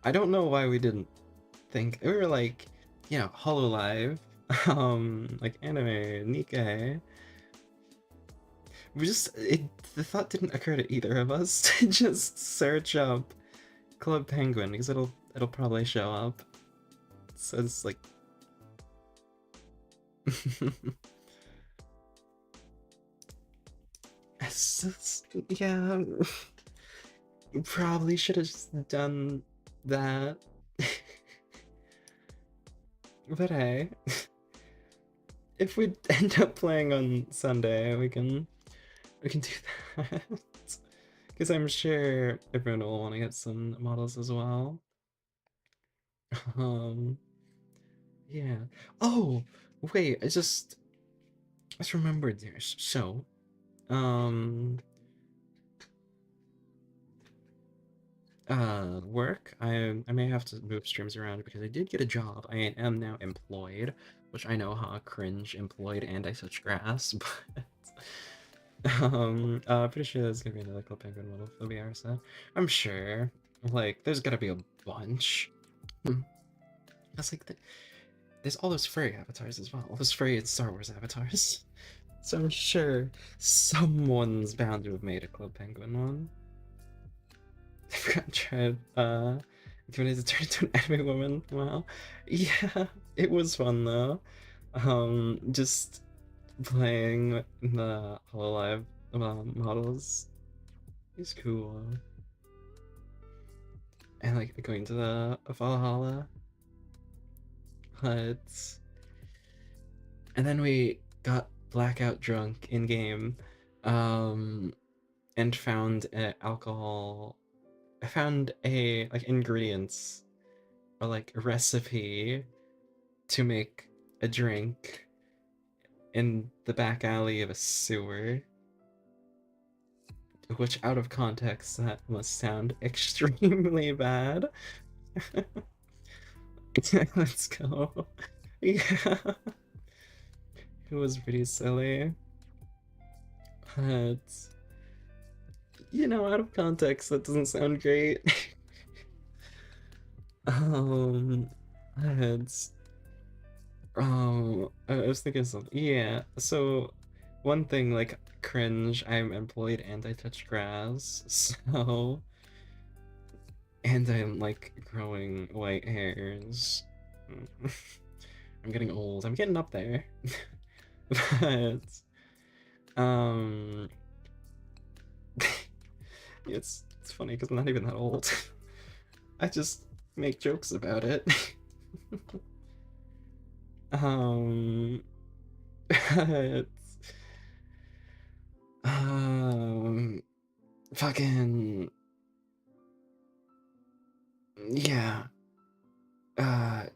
I don't know why we didn't think. We were like, you know, Hololive, like anime, Nikkei. The thought didn't occur to either of us to just search up Club Penguin, because it'll probably show up. So it's like it's just, yeah. Probably should have just done that. But hey, if we end up playing on Sunday, we can do that. Because I'm sure everyone will want to get some models as well. Um, yeah. Oh, wait, I just remembered this. So, um, work. I may have to move streams around because I did get a job. I am now employed, which I know, how cringe, employed and I touch grass, but pretty sure there's gonna be another Club Penguin model for the VR set. I'm sure. Like, there's gotta be a bunch. That's like there's all those furry avatars as well. All those furry and Star Wars avatars. So I'm sure someone's bound to have made a Club Penguin one. I forgot tried giving it to turn into an anime woman. Wow. Yeah, it was fun though. Just playing the Hololive models is cool. And like going to the Valhalla huts. And then we got blackout drunk in game. And found alcohol. I found a like ingredients or like a recipe to make a drink in the back alley of a sewer, which out of context that must sound extremely bad. Let's go. Yeah, it was pretty silly. But out of context, that doesn't sound great. um, it's I was thinking something. Yeah, so one thing, like, cringe, I'm employed and I touch grass, so. And I'm like growing white hairs. I'm getting old. I'm getting up there. But, um, it's funny because I'm not even that old. I just make jokes about it. um, but, um, fucking, yeah.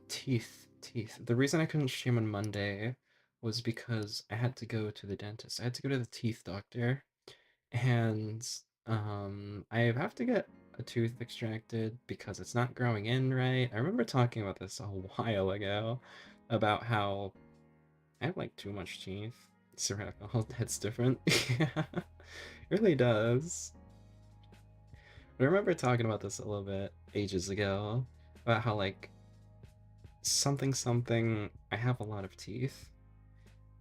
Teeth. The reason I couldn't stream on Monday was because I had to go to the dentist. I had to go to the teeth doctor, and I have to get a tooth extracted because it's not growing in right. I remember talking about this a while ago about how I have like too much teeth. Ceramic, that's different. Yeah, it really does. I remember talking about this a little bit ages ago about how like something something I have a lot of teeth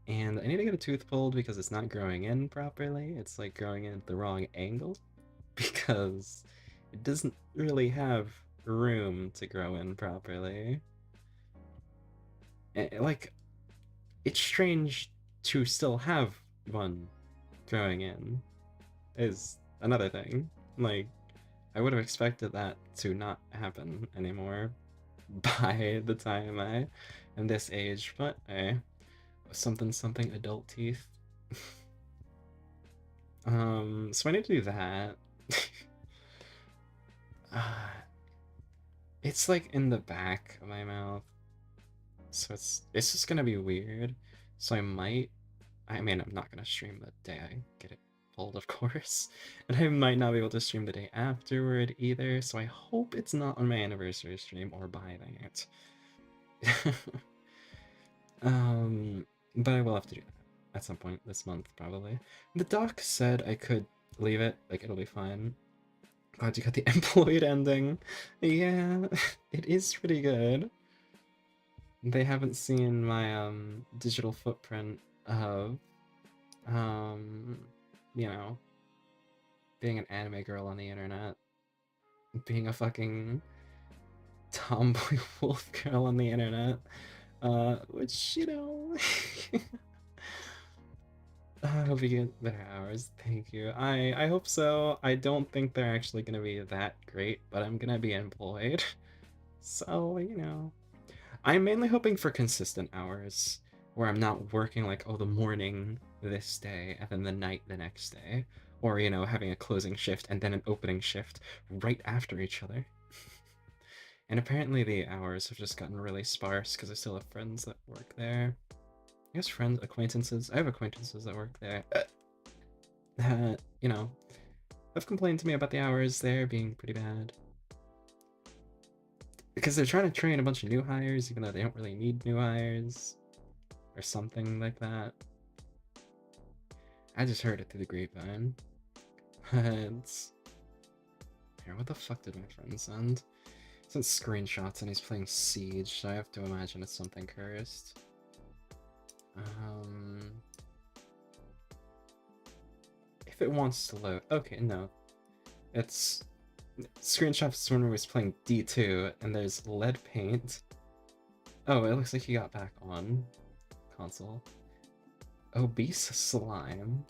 and I need to get a tooth pulled because it's not growing in properly. It's like growing in at the wrong angle because it doesn't really have room to grow in properly. Like, it's strange to still have one growing in is another thing. Like, I would have expected that to not happen anymore by the time I am this age, but something adult teeth. So I need to do that. uh, it's like in the back of my mouth, so it's just gonna be weird. So I mean, I'm not gonna stream the day I get it pulled, of course, and I might not be able to stream the day afterward either. So I hope it's not on my anniversary stream or by that. Um, but I will have to do that at some point this month, probably. The doc said I could leave it, like it'll be fine. Glad you got the employed ending. Yeah, it is pretty good. They haven't seen my digital footprint of um you know, being an anime girl on the internet, being a fucking tomboy wolf girl on the internet. Which, I hope you get better hours. Thank you. I hope so. I don't think they're actually gonna be that great, but I'm gonna be employed. So, you know. I'm mainly hoping for consistent hours where I'm not working like, oh, the morning this day and then the night the next day. Or, you know, having a closing shift and then an opening shift right after each other. And apparently the hours have just gotten really sparse because I still have friends that work there. I guess friends, acquaintances. I have acquaintances that work there. You know, have complained to me about the hours there being pretty bad. Because they're trying to train a bunch of new hires, even though they don't really need new hires. Or something like that. I just heard it through the grapevine. It's... Here, what the fuck did my friend send? He sent screenshots and he's playing Siege, so I have to imagine it's something cursed. If it wants to load... Okay, no. It's... Screenshots when we was playing D2, and there's lead paint. Oh, it looks like he got back on console. Obese slime.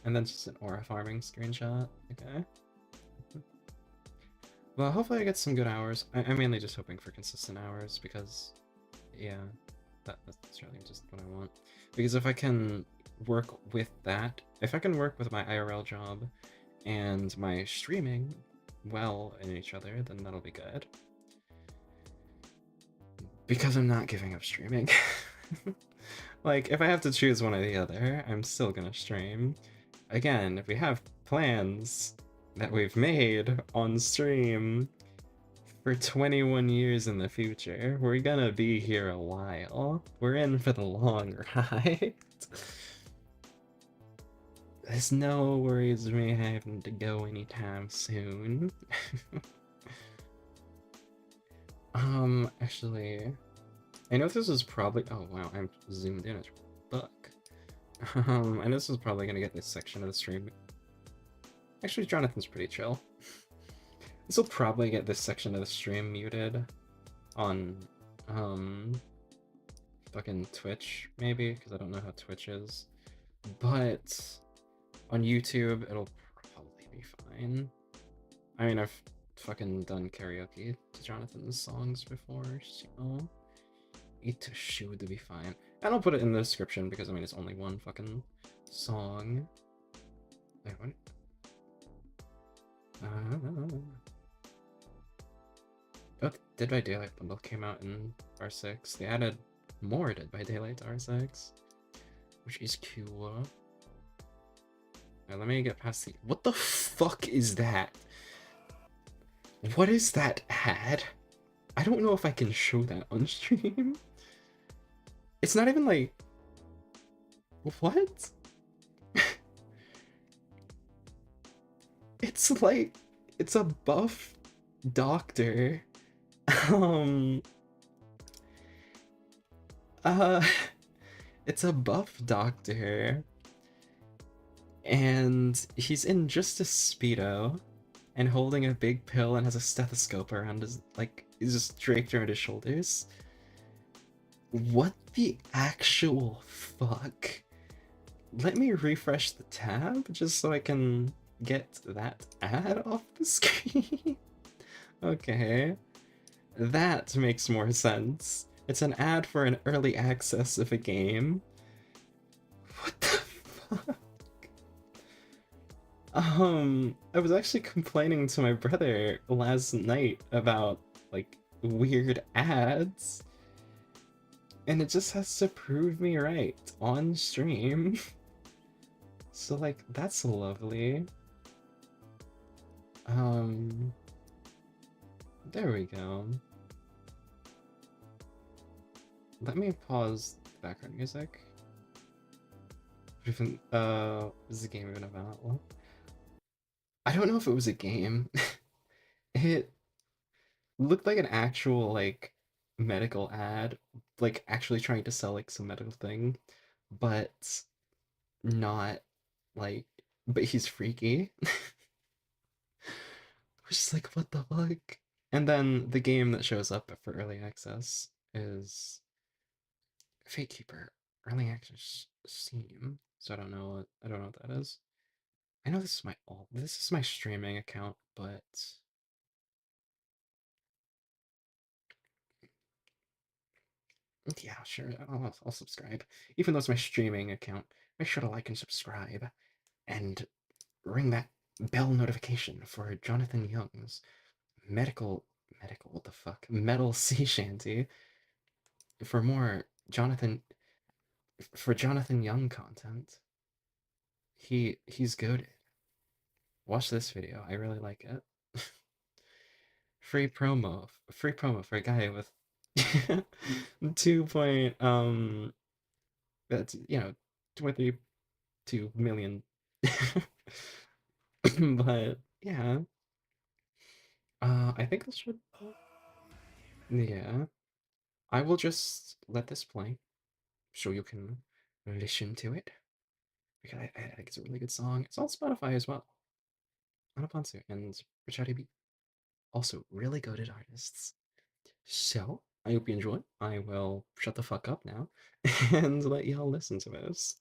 And then just an aura farming screenshot. Okay. Well, hopefully I get some good hours. I'm mainly just hoping for consistent hours because, yeah, that's really just what I want. Because if I can work with that, if I can work with my IRL job and my streaming well in each other, then that'll be good. Because I'm not giving up streaming. Like, if I have to choose one or the other, I'm still gonna stream. Again, if we have plans that we've made on stream for 21 years in the future, we're gonna be here a while. We're in for the long ride. There's no worries of me having to go anytime soon. Actually, I know this is probably... Oh, wow, I'm zoomed in as fuck. I know this is probably gonna get this section of the stream. Actually, Jonathan's pretty chill. This will probably get this section of the stream muted on, fucking Twitch, maybe, because I don't know how Twitch is. But on YouTube, it'll probably be fine. I mean, I've fucking done karaoke to Jonathan's songs before, so it should be fine. And I'll put it in the description because, I mean, it's only one fucking song. Wait, what? Oh, Dead by Daylight bundle came out in R6. They added more Dead by Daylight to R6, which is cool. Alright, let me get past the... What the fuck is that? What is that ad? I don't know if I can show that on stream. It's not even like... What? It's like... It's a buff doctor. It's a buff doctor. And he's in just a Speedo and holding a big pill and has a stethoscope around his, like, he's just draped around his shoulders. What the actual fuck? Let me refresh the tab just so I can get that ad off the screen. Okay. That makes more sense. It's an ad for an early access of a game. What the fuck? I was actually complaining to my brother last night about, like, weird ads. And it just has to prove me right on stream. So, like, that's lovely. There we go. Let me pause the background music. This is the game even about? Well, I don't know if it was a game. It looked like an actual, like, medical ad, like, actually trying to sell, like, some medical thing, but not, like, but he's freaky. Which is like, what the fuck? And then the game that shows up for early access is Fate Keeper. early access Steam. So I don't know what that is. I know this is my streaming account, but yeah, sure, I'll subscribe. Even though it's my streaming account, make sure to like and subscribe and ring that bell notification for Jonathan Young's what the fuck, metal sea shanty for more Jonathan Young content. He's good. Watch this video. I really like it. Free promo for a guy with 2 point that's 2.32 million. But yeah, I think this should, yeah, I will just let this play so you can listen to it because I think it's a really good song. It's on Spotify as well, on Aponsu and Richard B. Also, really goated artists. So, I hope you enjoy. I will shut the fuck up now and let y'all listen to this.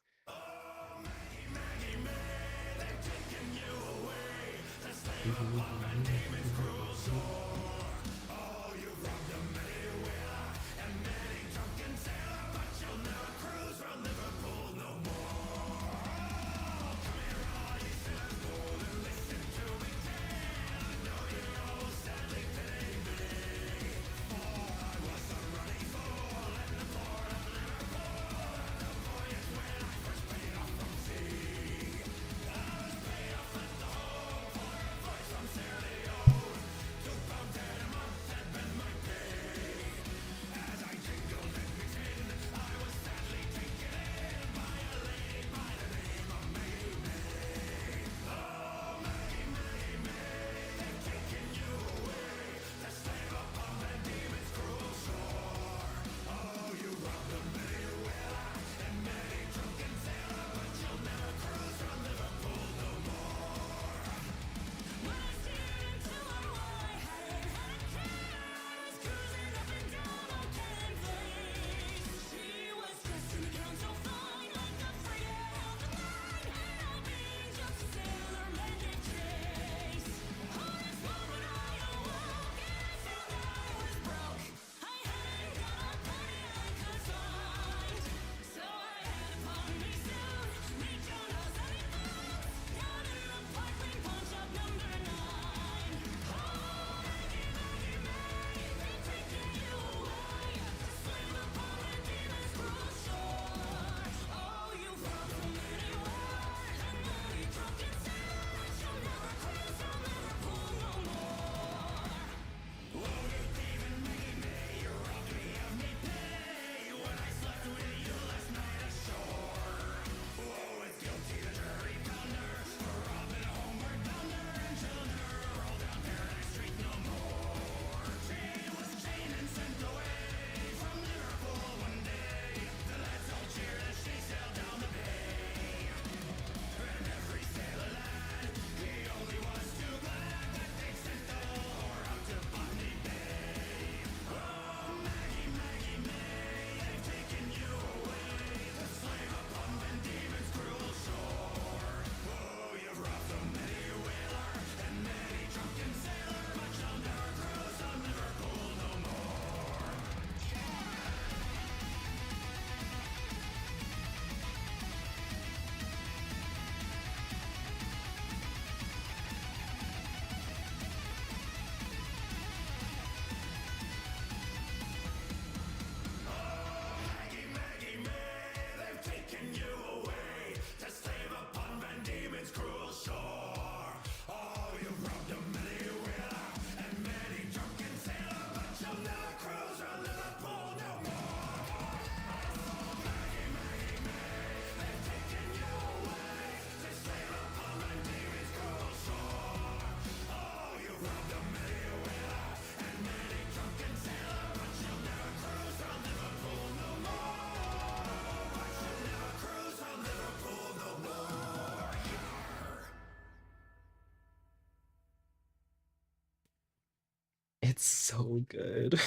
It's so good.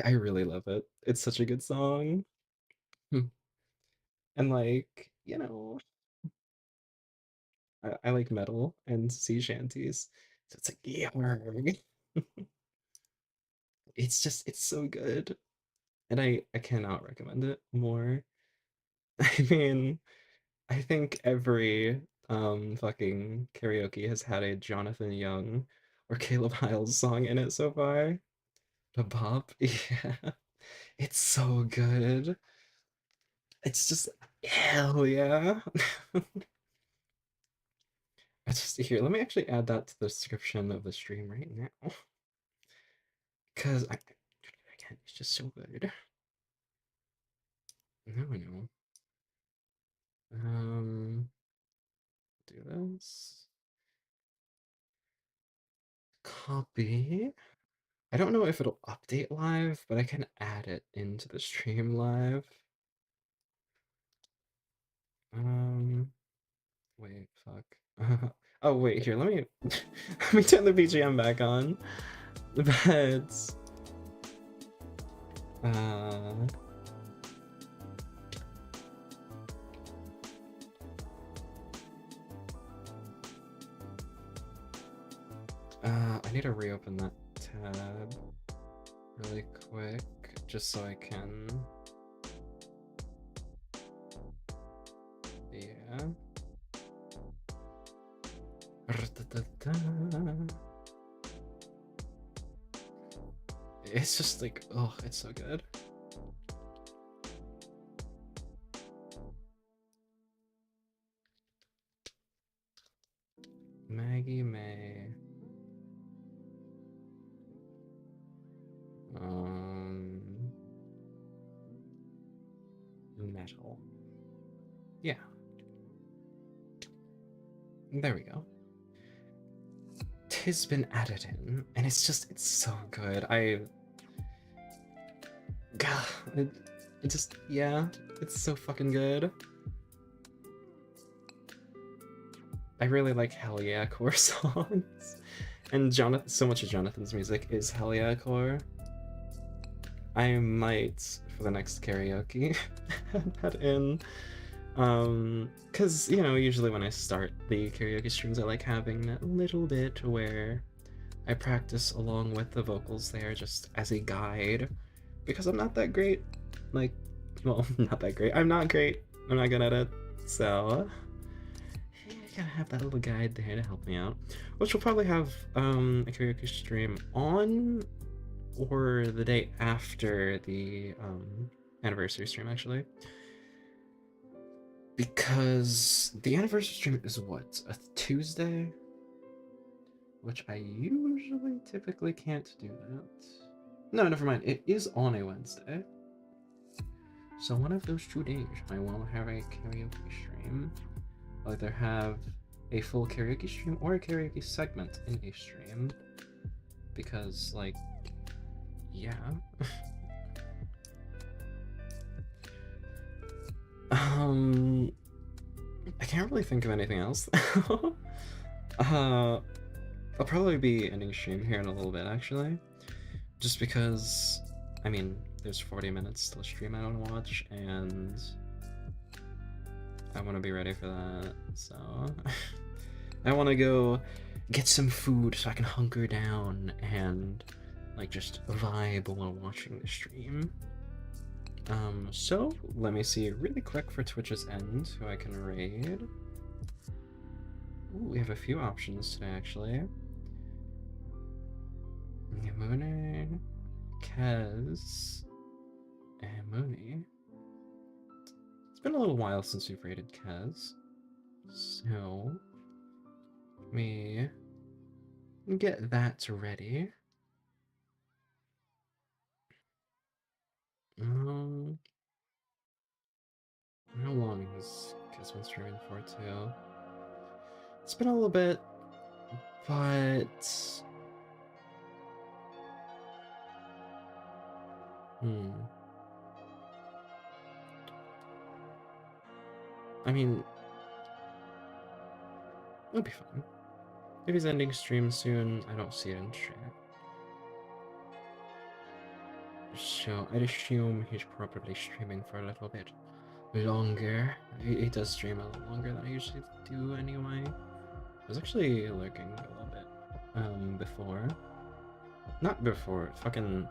I really love it. It's such a good song. And like, I like metal and sea shanties. So it's like, yarg. It's so good. And I cannot recommend it more. I mean, I think every fucking karaoke has had a Jonathan Young or Caleb Hyles song in it so far. The bop, yeah. It's so good. It's just hell yeah. I just here, let me actually add that to the description of the stream right now. Cause again, it's just so good. No, I know. Do this. Copy. I don't know if it'll update live, but I can add it into the stream live. Um, wait, fuck. Oh wait, here, let me let me turn the BGM back on. But uh I need to reopen that tab really quick just so I can. Yeah. It's just like, oh, it's so good. Maggie May. Metal. Yeah. There we go. Tis been added in, and it's so good. God, it just, yeah, it's so fucking good. I really like Hell Yeah core songs. And Jonathan, so much of Jonathan's music is Hell Yeah core. I might, for the next karaoke, add that in. Because, usually when I start the karaoke streams, I like having that little bit where I practice along with the vocals there just as a guide. Because I'm not that great. Like, well, not that great. I'm not great. I'm not good at it. So, I gotta have that little guide there to help me out. Which will probably have a karaoke stream on or the day after the anniversary stream, actually. Because the anniversary stream is what? A Tuesday? Which I usually typically can't do that. No, never mind. It is on a Wednesday. So one of those 2 days, I will have a karaoke stream. I'll either have a full karaoke stream or a karaoke segment in a stream. Because, like, yeah. I can't really think of anything else. I'll probably be ending stream here in a little bit, actually. Just because, I mean, there's 40 minutes till stream I want to watch, and I want to be ready for that, so... I want to go get some food so I can hunker down and, like, just vibe while watching the stream. So, let me see really quick for Twitch's end, who I can raid. Ooh, we have a few options today, actually. Yamune, Kez, and Mooney. It's been a little while since we've raided Kez, so let me get that ready. How long has Kez been streaming for too? It's been a little bit, but I mean, it'll be fun. If he's ending stream soon, I don't see it in chat. So I'd assume he's probably streaming for a little bit longer. He does stream a little longer than I usually do anyway. I was actually lurking a little bit before. Not before, fucking...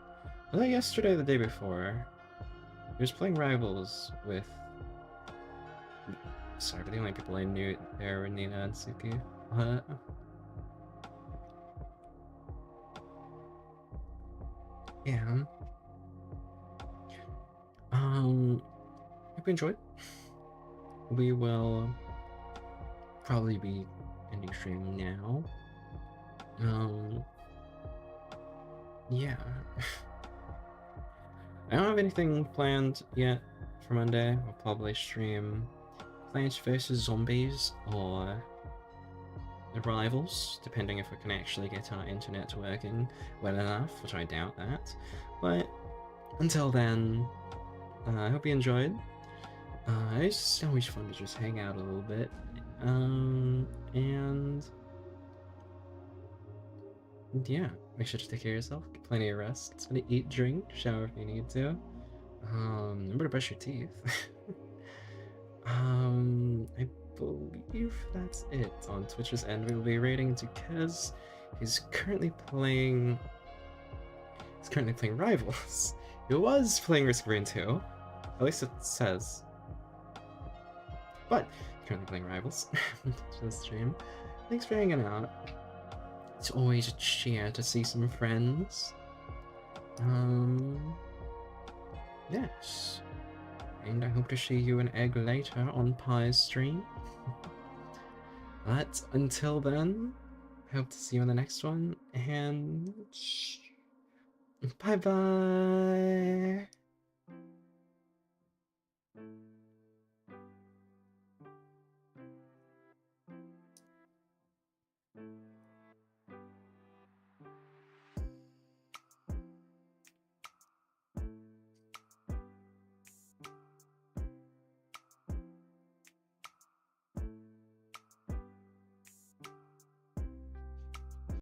Was that yesterday or the day before? He was playing Rivals with... Sorry, but the only people I knew there were Nina and Suki. What? Yeah. Hope you enjoyed. We will probably be ending stream now. Yeah. I don't have anything planned yet for Monday. I'll probably stream Plants vs. Zombies or the Rivals, depending if we can actually get our internet working well enough, which I doubt that. But until then, I hope you enjoyed. It's always fun to just hang out a little bit. And yeah, make sure to take care of yourself, get plenty of rest, eat, drink, shower if you need to. Remember to brush your teeth. I believe that's it on Twitch's end. We will be rating to Kez. He's currently playing Rivals. He was playing Risk of Rain 2. At least it says. But he's currently playing Rivals. To the stream. Thanks for hanging out. It's always a cheer to see some friends. Yes. And I hope to see you an egg later on Pie's stream. But until then, I hope to see you in the next one, and bye bye!